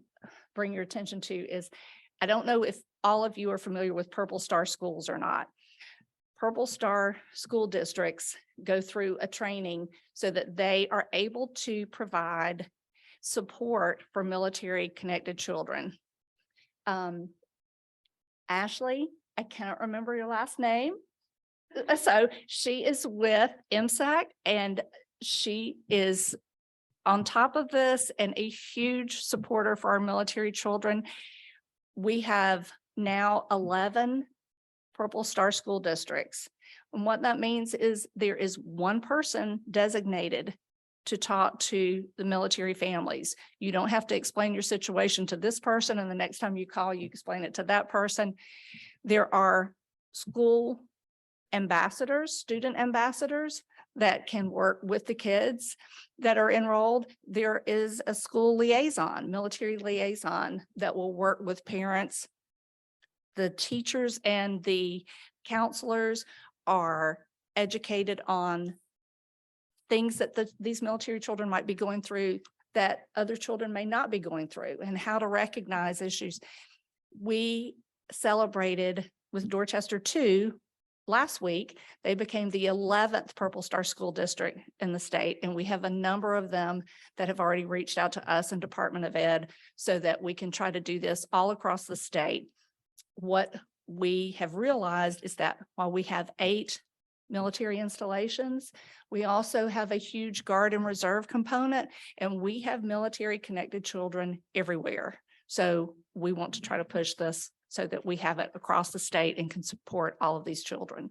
bring your attention to is, I don't know if all of you are familiar with Purple Star schools or not. Purple Star school districts go through a training so that they are able to provide support for military connected children. Ashley, I cannot remember your last name. So she is with MSAC and she is on top of this and a huge supporter for our military children. We have now 11 Purple Star school districts. And what that means is there is one person designated to talk to the military families. You don't have to explain your situation to this person, and the next time you call, you explain it to that person. There are school ambassadors, student ambassadors that can work with the kids that are enrolled. There is a school liaison, military liaison that will work with parents. The teachers and the counselors are educated on things that these military children might be going through that other children may not be going through, and how to recognize issues. We celebrated with Dorchester 2 last week. They became the 11th Purple Star school district in the state, and we have a number of them that have already reached out to us and Department of Ed so that we can try to do this all across the state. What we have realized is that while we have 8 military installations, we also have a huge Guard and Reserve component, and we have military connected children everywhere. So we want to try to push this so that we have it across the state and can support all of these children.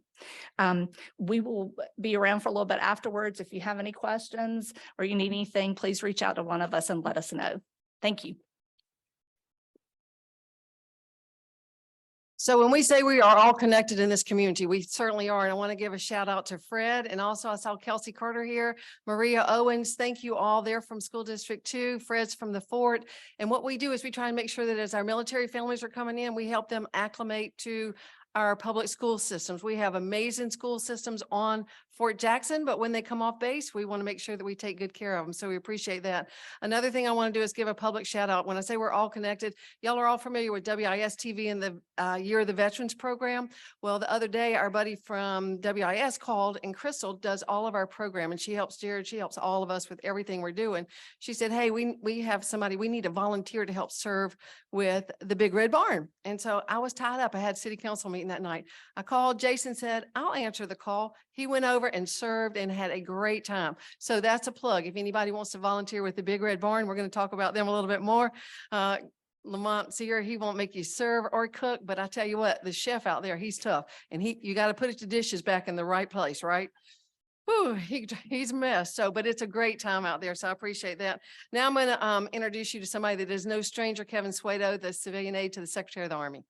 We will be around for a little bit afterwards. If you have any questions or you need anything, please reach out to one of us and let us know. Thank you. So when we say we are all connected in this community, we certainly are. And I want to give a shout out to Fred. And also I saw Kelsey Carter here, Maria Owens. Thank you all. They're from School District 2. Fred's from the Fort. And what we do is we try and make sure that as our military families are coming in, we help them acclimate to our public school systems. We have amazing school systems on Fort Jackson, but when they come off base, we want to make sure that we take good care of them. So we appreciate that. Another thing I want to do is give a public shout out. When I say we're all connected, y'all are all familiar with WIS TV and the Year of the Veterans program. Well, the other day, our buddy from WIS called, and Crystal does all of our program, and she helps Jared. She helps all of us with everything we're doing. She said, hey, we have somebody, we need a volunteer to help serve with the Big Red Barn. And so I was tied up. I had city council meeting that night. I called, Jason said, I'll answer the call. He went over and served and had a great time. So that's a plug. If anybody wants to volunteer with the Big Red Barn, we're going to talk about them a little bit more. Lamont Sear, he won't make you serve or cook, but I tell you what, the chef out there, he's tough, and you got to put the dishes back in the right place, right? Whew, he's a mess. So, but it's a great time out there. So I appreciate that. Now I'm going to introduce you to somebody that is no stranger, Kevin Suedo, the civilian aide to the Secretary of the Army.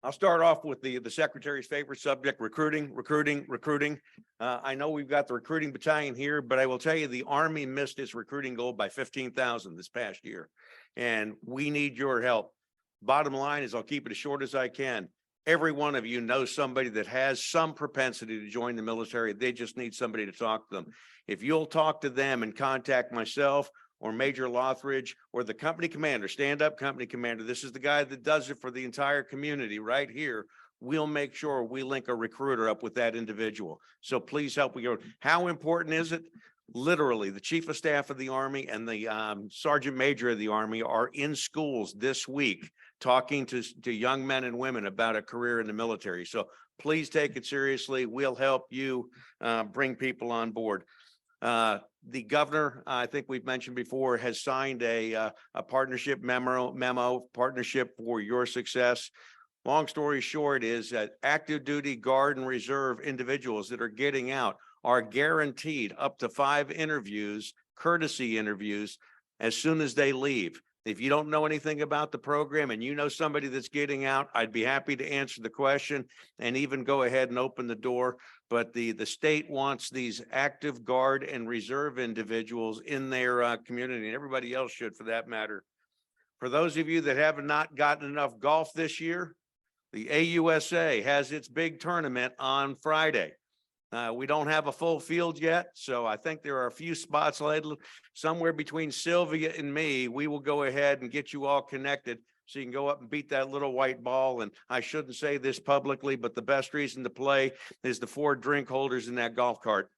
I'll start off with the Secretary's favorite subject, recruiting. I know we've got the recruiting battalion here, but I will tell you the Army missed its recruiting goal by 15,000 this past year. And we need your help. Bottom line is, I'll keep it as short as I can. Every one of you knows somebody that has some propensity to join the military. They just need somebody to talk to them. If you'll talk to them and contact myself or Major Lothridge or the company commander, stand-up company commander. This is the guy that does it for the entire community right here. We'll make sure we link a recruiter up with that individual. So please help me. How important is it? Literally, the Chief of Staff of the Army and the Sergeant Major of the Army are in schools this week talking to young men and women about a career in the military. So please take it seriously. We'll help you bring people on board. The governor, I think we've mentioned before, has signed a partnership memo, partnership for your success. Long story short is that active duty Guard and Reserve individuals that are getting out are guaranteed up to 5 interviews, courtesy interviews, as soon as they leave. If you don't know anything about the program and you know somebody that's getting out, I'd be happy to answer the question and even go ahead and open the door. But the state wants these active Guard and Reserve individuals in their community, and everybody else should for that matter. For those of you that have not gotten enough golf this year, the AUSA has its big tournament on Friday. We don't have a full field yet, so I think there are a few spots later, somewhere between Sylvia and me. We will go ahead and get you all connected so you can go up and beat that little white ball. And I shouldn't say this publicly, but the best reason to play is the 4 drink holders in that golf cart.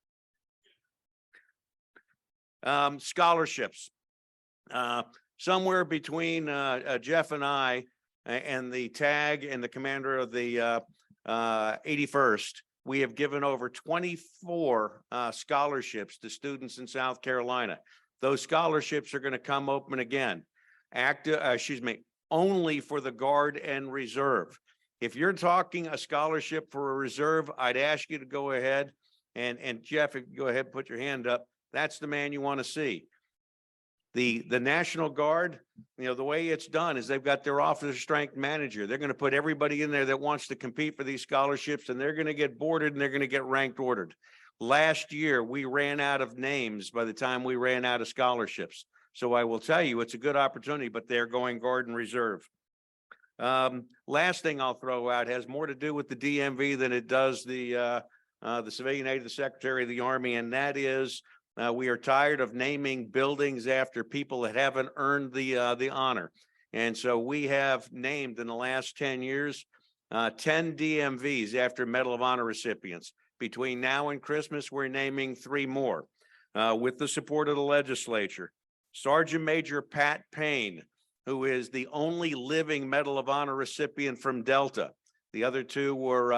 Scholarships. Somewhere between Jeff and I and the tag and the commander of the 81st, we have given over 24 scholarships to students in South Carolina. Those scholarships are going to come open again. Only for the Guard and Reserve. If you're talking a scholarship for a reserve, I'd ask you to go ahead and Jeff, if you go ahead and put your hand up. That's the man you want to see. The National Guard, you know, the way it's done is they've got their officer strength manager. They're going to put everybody in there that wants to compete for these scholarships, and they're going to get boarded and they're going to get ranked ordered. Last year, we ran out of names by the time we ran out of scholarships. So I will tell you, it's a good opportunity, but they're going Guard and Reserve. Last thing I'll throw out has more to do with the DMV than it does the civilian aid of the Secretary of the Army, and that is we are tired of naming buildings after people that haven't earned the honor. And so we have named in the last 10 years 10 DMVs after Medal of Honor recipients. Between now and Christmas, we're naming 3 more with the support of the legislature. Sergeant Major Pat Payne, who is the only living Medal of Honor recipient from Delta. The other 2 were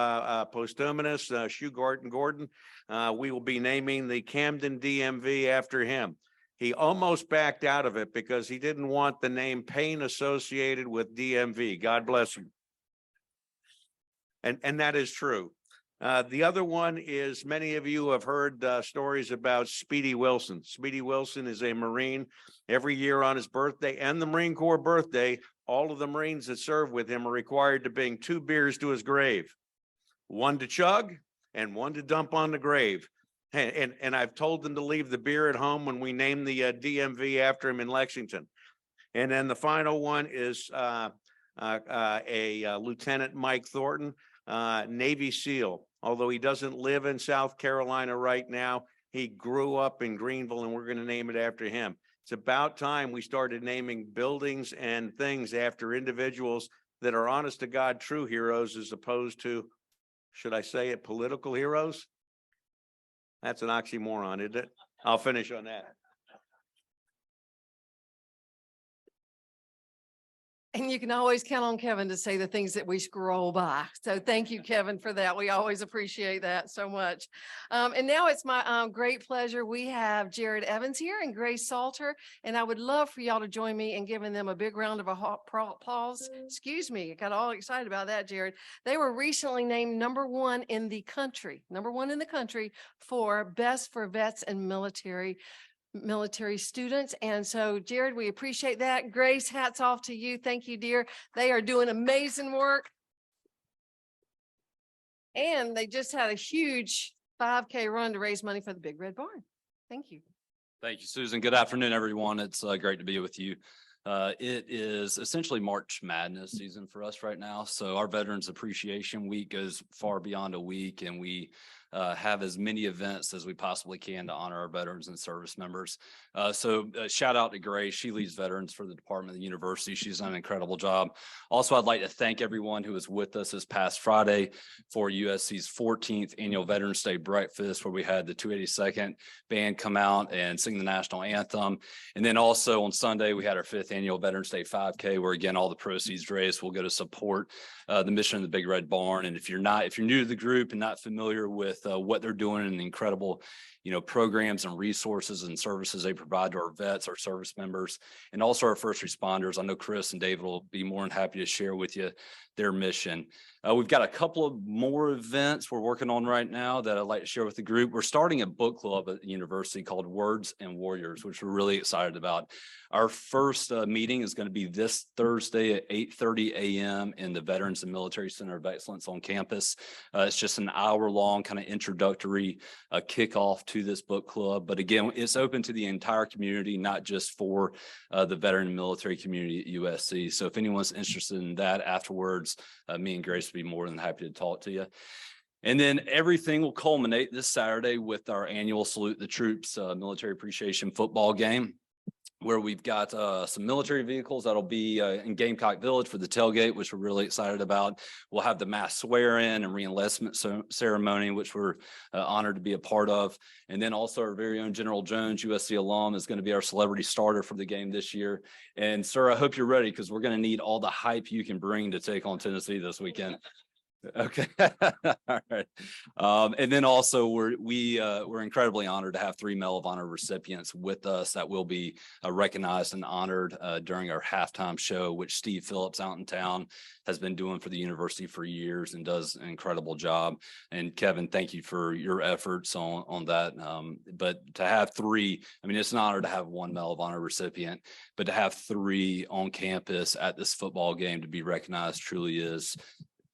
posthumous, Shugart and Gordon. We will be naming the Camden DMV after him. He almost backed out of it because he didn't want the name Payne associated with DMV. God bless him. And that is true. The other one is many of you have heard stories about Speedy Wilson. Speedy Wilson is a Marine. Every year on his birthday and the Marine Corps birthday, all of the Marines that serve with him are required to bring 2 beers to his grave, 1 to chug and 1 to dump on the grave. And I've told them to leave the beer at home when we name the DMV after him in Lexington. And then the final one is Lieutenant Mike Thornton, Navy SEAL. Although he doesn't live in South Carolina right now, he grew up in Greenville and we're going to name it after him. It's about time we started naming buildings and things after individuals that are honest to God, true heroes, as opposed to, should I say it, political heroes? That's an oxymoron, isn't it? I'll finish on that. And you can always count on Kevin to say the things that we scroll by. So thank you, Kevin, for that. We always appreciate that so much. And now it's my great pleasure. We have Jared Evans here and Grace Salter, and I would love for y'all to join me in giving them a big round of applause. Excuse me, I got all excited about that, Jared. They were recently named #1 in the country, #1 in the country for Best for Vets and Military students. And so, Jared, we appreciate that. Grace, hats off to you. Thank you, dear. They are doing amazing work. And they just had a huge 5K run to raise money for the Big Red Barn. Thank you. Thank you, Susan. Good afternoon, everyone. It's great to be with you. It is essentially March Madness season for us right now. So our Veterans Appreciation Week goes far beyond a week, and we have as many events as we possibly can to honor our veterans and service members. So shout out to Grace. She leads veterans for the Department of the University. She's done an incredible job. Also, I'd like to thank everyone who was with us this past Friday for USC's 14th annual Veterans Day breakfast, where we had the 282nd band come out and sing the national anthem. And then also on Sunday, we had our 5th annual Veterans Day 5K, where again, all the proceeds raised will go to support the mission of the Big Red Barn. And if you're new to the group and not familiar with what they're doing and the incredible, programs and resources and services they provide to our vets, our service members, and also our first responders, I know Chris and David will be more than happy to share with you their mission. We've got a couple of more events we're working on right now that I'd like to share with the group. We're starting a book club at the university called Words and Warriors, which we're really excited about. Our first meeting is going to be this Thursday at 8:30 a.m. in the Veterans and Military Center of Excellence on campus. It's just an hour-long kind of introductory kickoff to this book club. But again, it's open to the entire community, not just for the veteran and military community at USC. So if anyone's interested in that afterwards, me and Grace would be more than happy to talk to you. And then everything will culminate this Saturday with our annual Salute the Troops Military Appreciation Football game, where we've got some military vehicles that'll be in Gamecock Village for the tailgate, which we're really excited about. We'll have the mass swear-in and re-enlistment ceremony, which we're honored to be a part of. And then also our very own General Jones, USC alum, is going to be our celebrity starter for the game this year. And sir, I hope you're ready, because we're going to need all the hype you can bring to take on Tennessee this weekend. Okay. All right. And then also we're incredibly honored to have 3 Medal of Honor recipients with us that will be recognized and honored during our halftime show, which Steve Phillips out in town has been doing for the university for years and does an incredible job. And Kevin, thank you for your efforts on that. But to have 3, I mean, it's an honor to have 1 Medal of Honor recipient, but to have 3 on campus at this football game to be recognized truly is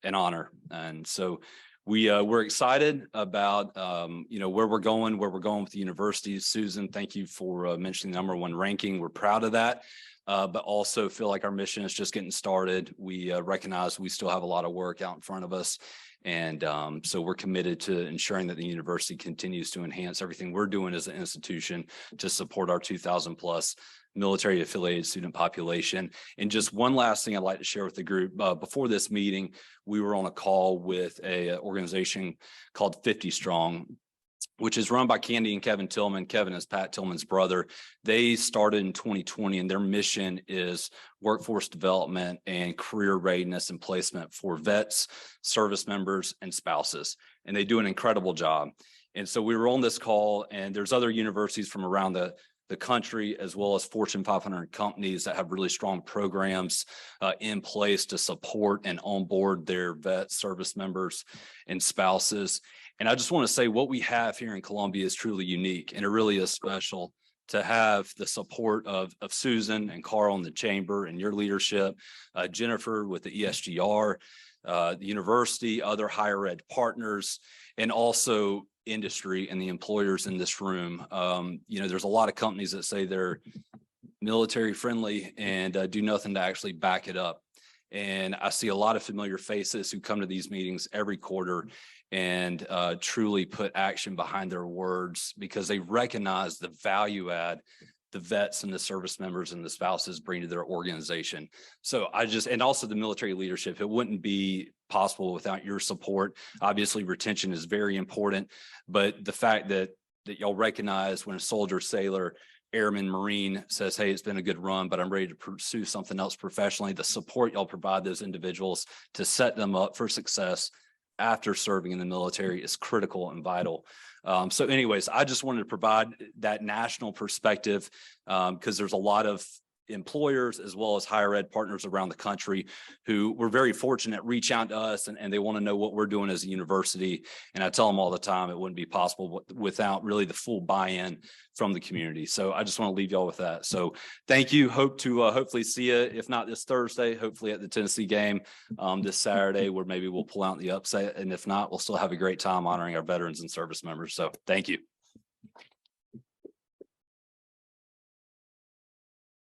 an honor. And so we're excited about where we're going with the university. Susan, thank you for mentioning the #1 ranking. We're proud of that, but also feel like our mission is just getting started. We recognize we still have a lot of work out in front of us. And so we're committed to ensuring that the university continues to enhance everything we're doing as an institution to support our 2,000+ military affiliated student population. And just one last thing I'd like to share with the group. Before this meeting, we were on a call with an organization called 50 Strong, which is run by Candy and Kevin Tillman. Kevin is Pat Tillman's brother. They started in 2020, and their mission is workforce development and career readiness and placement for vets, service members, and spouses. And they do an incredible job. And so we were on this call, and there's other universities from around the country, as well as Fortune 500 companies that have really strong programs in place to support and onboard their vet service members and spouses. And I just want to say what we have here in Columbia is truly unique, and it really is special to have the support of Susan and Carl in the chamber and your leadership, Jennifer with the ESGR, the university, other higher ed partners, and also industry and the employers in this room. There's a lot of companies that say they're military friendly and do nothing to actually back it up. And I see a lot of familiar faces who come to these meetings every quarter and truly put action behind their words, because they recognize the value add the vets and the service members and the spouses bring to their organization. So and also the military leadership, it wouldn't be possible without your support. Obviously, retention is very important, but the fact that y'all recognize when a soldier, sailor, airman, Marine says, hey, it's been a good run, but I'm ready to pursue something else professionally, the support y'all provide those individuals to set them up for success after serving in the military is critical and vital. So anyways, I just wanted to provide that national perspective because there's a lot of employers as well as higher ed partners around the country who were very fortunate reach out to us and they want to know what we're doing as a university. And I tell them all the time, it wouldn't be possible without really the full buy-in from the community. So I just want to leave y'all with that. So thank you. Hope to hopefully see you, if not this Thursday, hopefully at the Tennessee game this Saturday, where maybe we'll pull out the upset. And if not, we'll still have a great time honoring our veterans and service members. So thank you.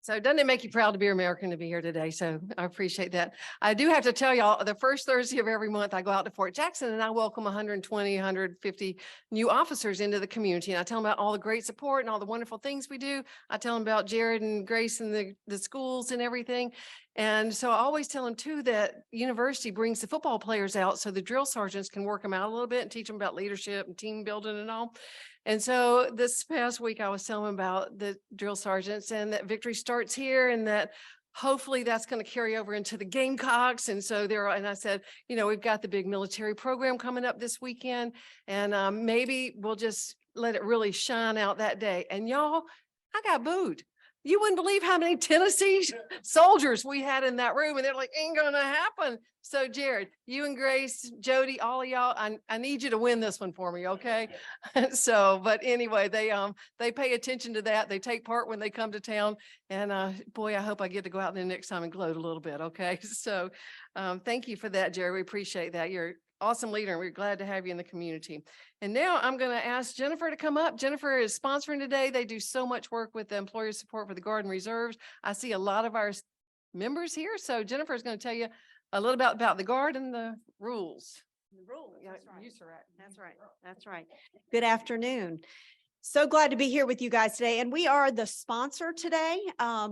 So doesn't it make you proud to be American to be here today? So I appreciate that. I do have to tell y'all, the first Thursday of every month, I go out to Fort Jackson and I welcome 120, 150 new officers into the community. And I tell them about all the great support and all the wonderful things we do. I tell them about Jared and Grace and the schools and everything. And so I always tell them too that university brings the football players out so the drill sergeants can work them out a little bit and teach them about leadership and team building and all. And so this past week I was telling them about the drill sergeants and that victory starts here and that hopefully that's going to carry over into the Gamecocks. And so and I said, we've got the big military program coming up this weekend and maybe we'll just let it really shine out that day. And y'all, I got booed. You wouldn't believe how many Tennessee soldiers we had in that room and they're like, ain't gonna happen. So Jared, you and Grace, Jody, all of y'all, I need you to win this one for me, okay? So, but anyway, they pay attention to that. They take part when they come to town. And boy, I hope I get to go out there next time and gloat a little bit, okay? So thank you for that, Jared. We appreciate that. You're awesome leader, and we're glad to have you in the community. And now I'm going to ask Jennifer to come up. Jennifer is sponsoring today. They do so much work with the employer support for the Guard and Reserves. I see a lot of our members here. So Jennifer is going to tell you a little about the Guard and the rules. The rules, Yeah, that's right. USERRA. That's right. That's right. Good afternoon. So glad to be here with you guys today. And we are the sponsor today.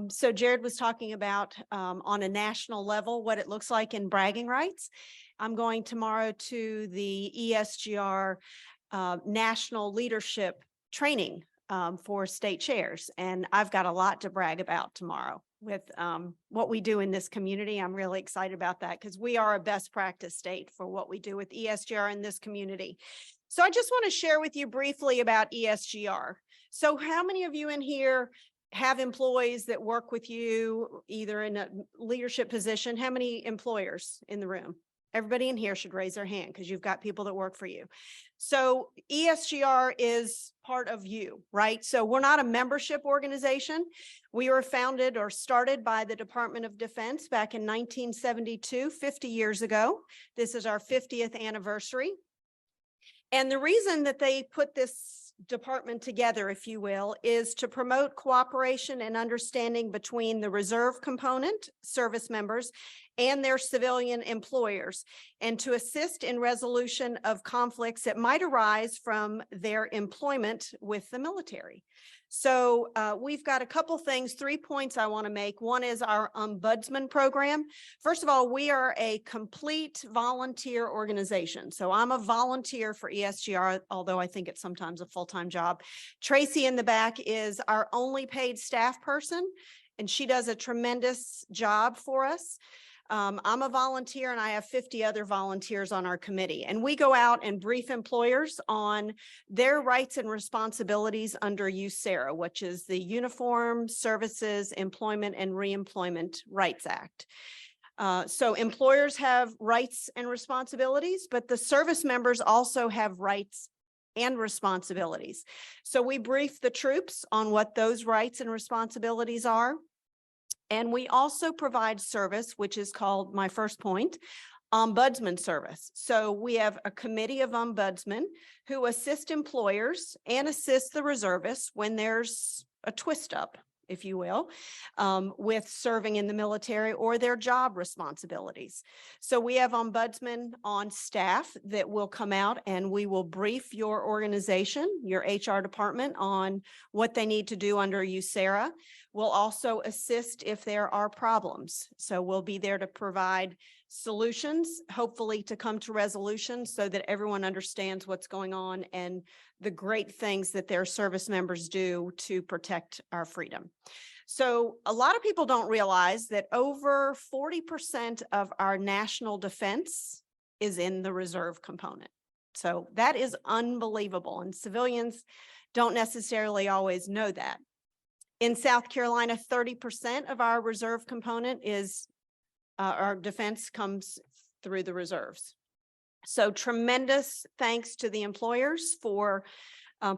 So Jared was talking about on a national level, what it looks like in bragging rights. I'm going tomorrow to the ESGR National Leadership Training for state chairs. And I've got a lot to brag about tomorrow with what we do in this community. I'm really excited about that because we are a best practice state for what we do with ESGR in this community. So I just want to share with you briefly about ESGR. So how many of you in here have employees that work with you either in a leadership position? How many employers in the room? Everybody in here should raise their hand because you've got people that work for you. So ESGR is part of you, right? So we're not a membership organization. We were founded or started by the Department of Defense back in 1972, 50 years ago. This is our 50th anniversary. And the reason that they put this department together, if you will, is to promote cooperation and understanding between the reserve component, service members, and their civilian employers, and to assist in resolution of conflicts that might arise from their employment with the military. So we've got a couple things, 3 points I want to make. One is our ombudsman program. First of all, we are a complete volunteer organization. So I'm a volunteer for ESGR, although I think it's sometimes a full-time job. Tracy in the back is our only paid staff person, and she does a tremendous job for us. I'm a volunteer and I have 50 other volunteers on our committee, and we go out and brief employers on their rights and responsibilities under USERRA, which is the Uniform Services Employment and Reemployment Rights Act. So employers have rights and responsibilities, but the service members also have rights and responsibilities. So we brief the troops on what those rights and responsibilities are. And we also provide service, which is called, my first point, ombudsman service. So we have a committee of ombudsmen who assist employers and assist the reservists when there's a twist up, if you will, with serving in the military or their job responsibilities. So we have ombudsmen on staff that will come out and we will brief your organization, your HR department, on what they need to do under USERRA. We'll also assist if there are problems. So we'll be there to provide solutions, hopefully to come to resolution so that everyone understands what's going on and the great things that their service members do to protect our freedom. So a lot of people don't realize that over 40% of our national defense is in the reserve component. So that is unbelievable, and civilians don't necessarily always know that. In South Carolina, 30% of our reserve component is our defense comes through the reserves. So tremendous thanks to the employers for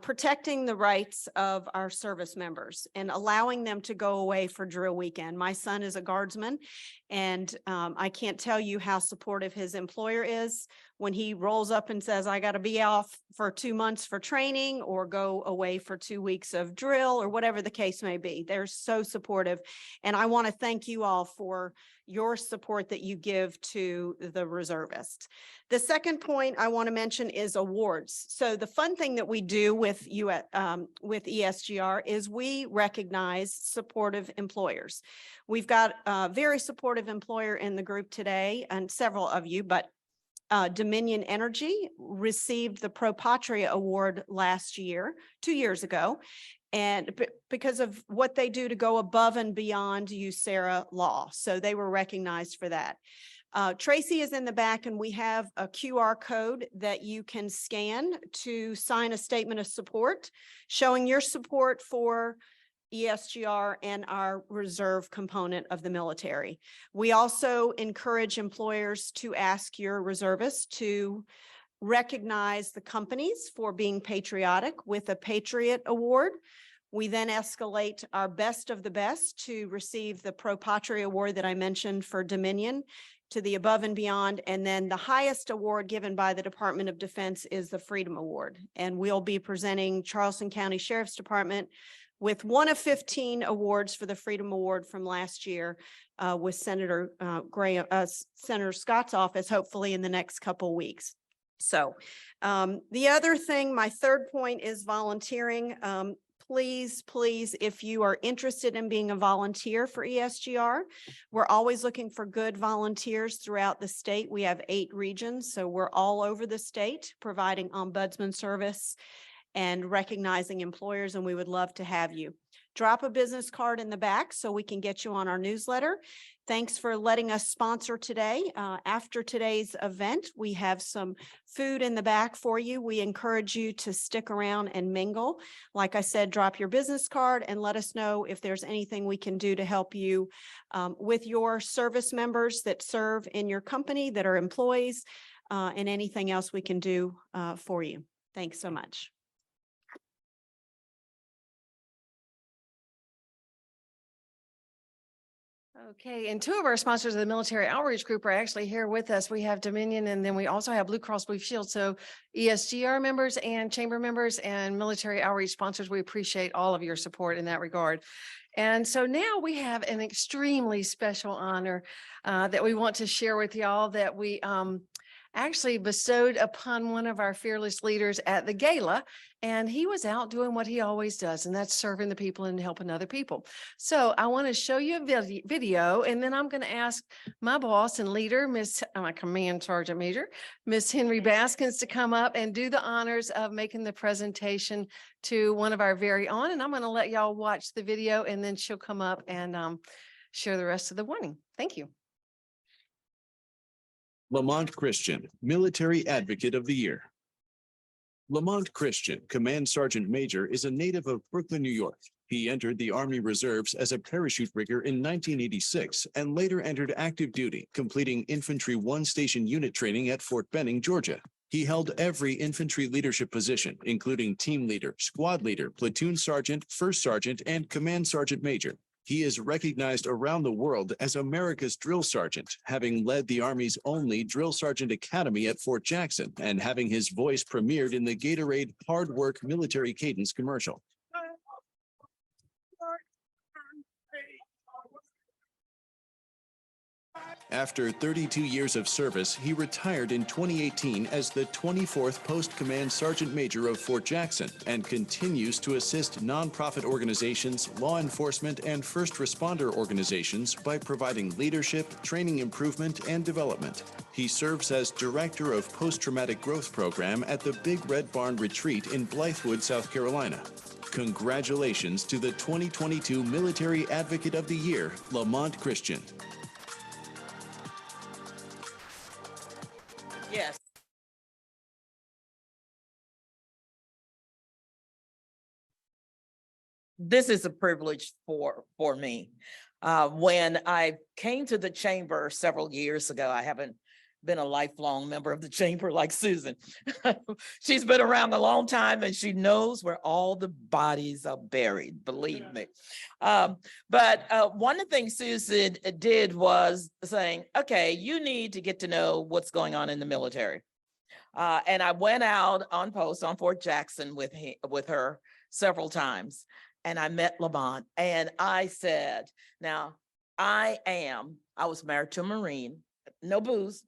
protecting the rights of our service members and allowing them to go away for drill weekend. My son is a guardsman, and I can't tell you how supportive his employer is when he rolls up and says, I got to be off for 2 months for training or go away for 2 weeks of drill or whatever the case may be. They're so supportive. And I want to thank you all for your support that you give to the reservists. The second point I want to mention is awards. So the fun thing that we do with ESGR is we recognize supportive employers. We've got a very supportive employer in the group today, and several of you, but Dominion Energy received the Pro Patria Award last year, 2 years ago, and because of what they do to go above and beyond USERRA law. So they were recognized for that. Tracy is in the back, and we have a QR code that you can scan to sign a statement of support, showing your support for ESGR and our reserve component of the military. We also encourage employers to ask your reservists to recognize the companies for being patriotic with a Patriot Award. We then escalate our best of the best to receive the Pro Patria Award that I mentioned for Dominion, to the above and beyond. And then the highest award given by the Department of Defense is the Freedom Award. And we'll be presenting Charleston County Sheriff's Department with one of 15 awards for the Freedom Award from last year with Senator Senator Scott's office, hopefully in the next couple weeks. So the other thing, my third point is volunteering. Please, please, if you are interested in being a volunteer for ESGR, we're always looking for good volunteers throughout the state. We have 8 regions, so we're all over the state providing ombudsman service and recognizing employers, and we would love to have you. Drop a business card in the back so we can get you on our newsletter. Thanks for letting us sponsor today. After today's event, we have some food in the back for you. We encourage you to stick around and mingle. Like I said, drop your business card and let us know if there's anything we can do to help you with your service members that serve in your company, that are employees, and anything else we can do for you. Thanks so much. Okay, and 2 of our sponsors of the military outreach group are actually here with us. We have Dominion, and then we also have Blue Cross Blue Shield. So ESGR members and chamber members and military outreach sponsors, we appreciate all of your support in that regard. And so now we have an extremely special honor that we want to share with y'all, that we actually bestowed upon one of our fearless leaders at the gala. And he was out doing what he always does, and that's serving the people and helping other people. So I want to show you a video, and then I'm going to ask my boss and leader, my Command Sergeant Major, Miss Henry Baskins, to come up and do the honors of making the presentation to one of our very own. And I'm going to let y'all watch the video, and then she'll come up and share the rest of the warning. Thank you. Lamont Christian, Military Advocate of the Year. Lamont Christian, Command Sergeant Major, is a native of Brooklyn, New York. He entered the Army Reserves as a parachute rigger in 1986 and later entered active duty, completing Infantry 1 Station Unit training at Fort Benning, Georgia. He held every infantry leadership position, including team leader, squad leader, platoon sergeant, first sergeant, and command sergeant major. He is recognized around the world as America's drill sergeant, having led the Army's only drill sergeant academy at Fort Jackson and having his voice premiered in the Gatorade Hard Work Military Cadence commercial. After 32 years of service, he retired in 2018 as the 24th Post Command Sergeant Major of Fort Jackson and continues to assist nonprofit organizations, law enforcement, and first responder organizations by providing leadership, training improvement, and development. He serves as Director of Post-Traumatic Growth Program at the Big Red Barn Retreat in Blythewood, South Carolina. Congratulations to the 2022 Military Advocate of the Year, Lamont Christian. Yes. This is a privilege for me. When I came to the chamber several years ago, I haven't been a lifelong member of the chamber like Susan. She's been around a long time and she knows where all the bodies are buried, believe me. But one of the things Susan did was saying, okay, you need to get to know what's going on in the military. And I went out on post on Fort Jackson with her several times, and I met Lamont, and I said, now I was married to a Marine. No booze.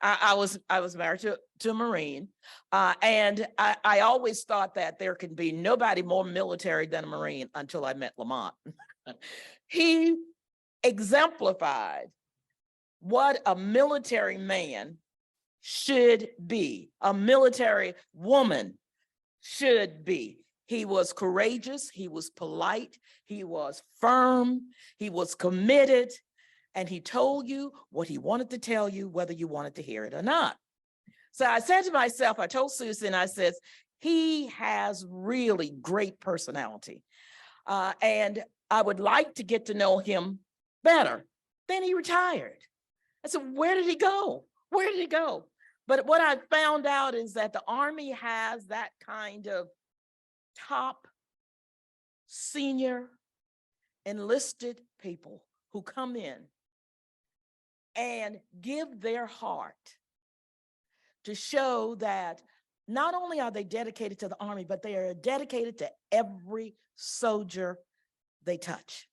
I was married to a Marine. And I always thought that there could be nobody more military than a Marine until I met Lamont. He exemplified what a military man should be, a military woman should be. He was courageous, he was polite, he was firm, he was committed, and he told you what he wanted to tell you, whether you wanted to hear it or not. So I said to myself, I told Susan, I said, he has really great personality. And I would like to get to know him better. Then he retired. I said, where did he go? Where did he go? But what I found out is that the Army has that kind of top senior enlisted people who come in and give their heart to show that not only are they dedicated to the Army, but they are dedicated to every soldier they touch.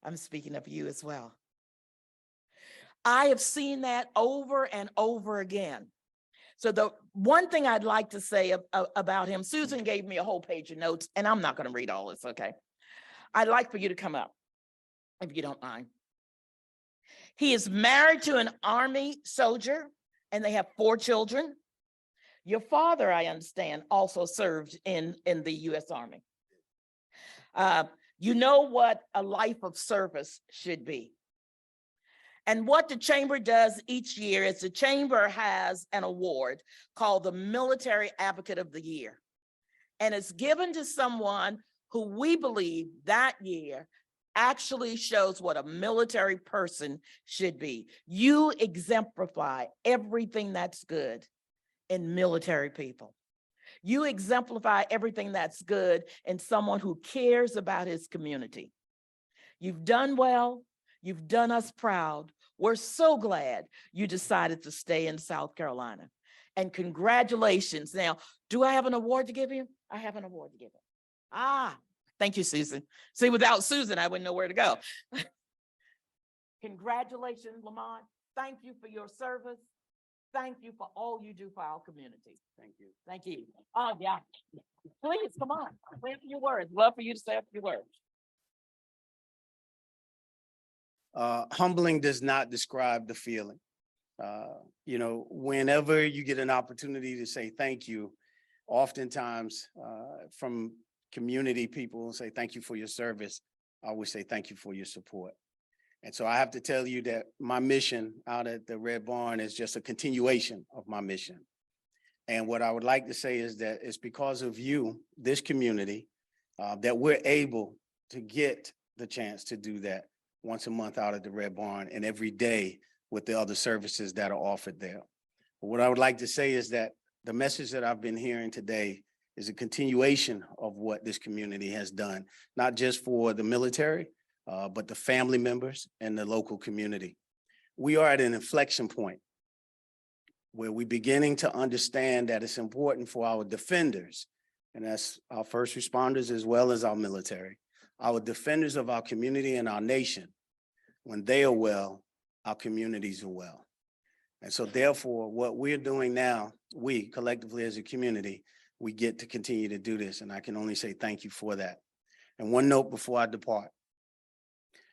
I'm speaking of you as well. I have seen that over and over again. So the one thing I'd like to say about him, Susan gave me a whole page of notes, and I'm not going to read all this, okay? I'd like for you to come up, if you don't mind. He is married to an Army soldier, and they have 4 children. Your father, I understand, also served in the U.S. Army. You know what a life of service should be. And what the chamber does each year is the chamber has an award called the Military Advocate of the Year. And it's given to someone who we believe that year actually shows what a military person should be. You exemplify everything that's good in military people. You exemplify everything that's good in someone who cares about his community. You've done well. You've done us proud. We're so glad you decided to stay in South Carolina. And congratulations. Now, do I have an award to give you? I have an award to give you. Thank you, Susan. See, without Susan, I wouldn't know where to go. Congratulations, Lamont. Thank you for your service. Thank you for all you do for our community. Thank you. Thank you. Oh, yeah. Please, come on. Say a few words. Love for you to say a few words. Humbling does not describe the feeling. Whenever you get an opportunity to say thank you, oftentimes from community people say thank you for your service, I always say thank you for your support. And so I have to tell you that my mission out at the Red Barn is just a continuation of my mission. And what I would like to say is that it's because of you, this community, that we're able to get the chance to do that once a month out at the Red Barn and every day with the other services that are offered there. But what I would like to say is that the message that I've been hearing today is a continuation of what this community has done, not just for the military, but the family members and the local community. We are at an inflection point where we're beginning to understand that it's important for our defenders, and that's our first responders as well as our military, our defenders of our community and our nation. When they are well, our communities are well. And so therefore, what we're doing now, we collectively as a community, we get to continue to do this. And I can only say thank you for that. And one note before I depart.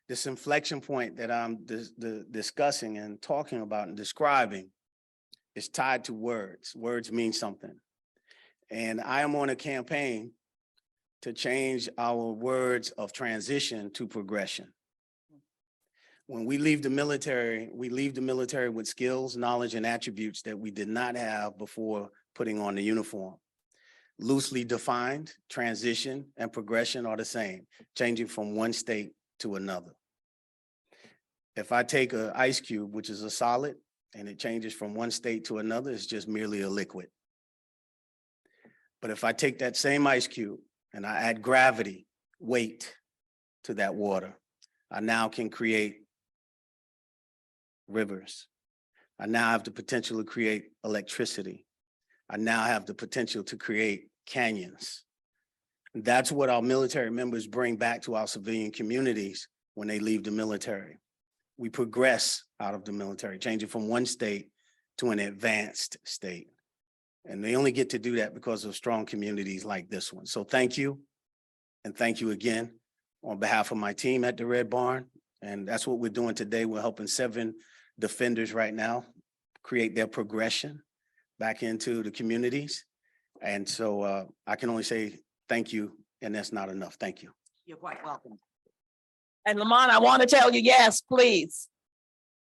This inflection point that I'm discussing and talking about and describing is tied to words. Words mean something. And I am on a campaign to change our words of transition to progression. When we leave the military with skills, knowledge, and attributes that we did not have before putting on the uniform. Loosely defined, transition and progression are the same, changing from one state to another. If I take an ice cube, which is a solid, and it changes from one state to another, it's just merely a liquid. But if I take that same ice cube and I add gravity, weight to that water, I now can create rivers. I now have the potential to create electricity. I now have the potential to create canyons. That's what our military members bring back to our civilian communities when they leave the military. We progress out of the military, changing from one state to an advanced state. And they only get to do that because of strong communities like this one. So thank you. And thank you again on behalf of my team at the Red Barn. And that's what we're doing today. We're helping 7 defenders right now create their progression back into the communities. And so I can only say thank you, and that's not enough. Thank you. You're quite welcome. And Lamont, I want to tell you, yes, please.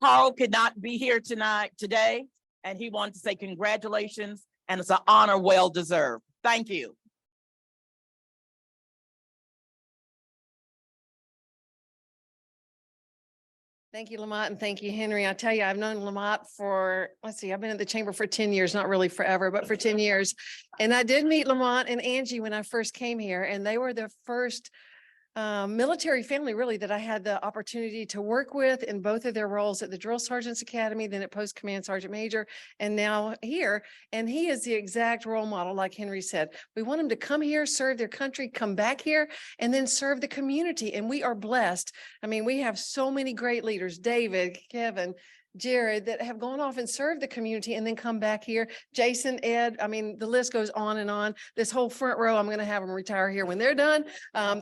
Carl could not be here today, and he wanted to say congratulations, and it's an honor well deserved. Thank you. Thank you, Lamont, and thank you, Henry. I tell you, I've known Lamont for, I've been at the chamber for 10 years, not really forever, but for 10 years. And I did meet Lamont and Angie when I first came here, and they were the first military family really that I had the opportunity to work with in both of their roles at the Drill Sergeants Academy, then at Post Command Sergeant Major, and now here. And he is the exact role model, like Henry said. We want them to come here, serve their country, come back here, and then serve the community. And we are blessed. I mean, we have so many great leaders, David, Kevin, Jared, that have gone off and served the community and then come back here. Jason, Ed, I mean, the list goes on and on. This whole front row, I'm going to have them retire here when they're done.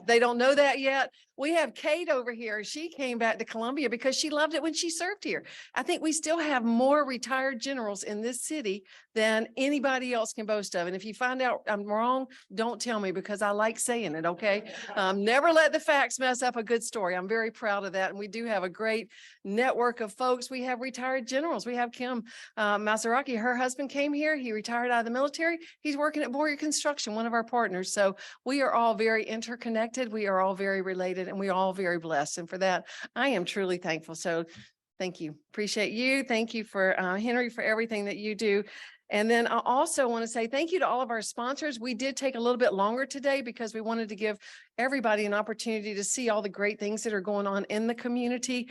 They don't know that yet. We have Kate over here. She came back to Columbia because she loved it when she served here. I think we still have more retired generals in this city than anybody else can boast of. And if you find out I'm wrong, don't tell me because I like saying it, okay? Never let the facts mess up a good story. I'm very proud of that. And we do have a great network of folks. We have retired generals. We have Kim Maseraki. Her husband came here. He retired out of the military. He's working at Boyer Construction, one of our partners. So we are all very interconnected. We are all very related and we are all very blessed. And for that, I am truly thankful. So thank you. Appreciate you. Thank you for Henry for everything that you do. And then I also want to say thank you to all of our sponsors. We did take a little bit longer today because we wanted to give everybody an opportunity to see all the great things that are going on in the community.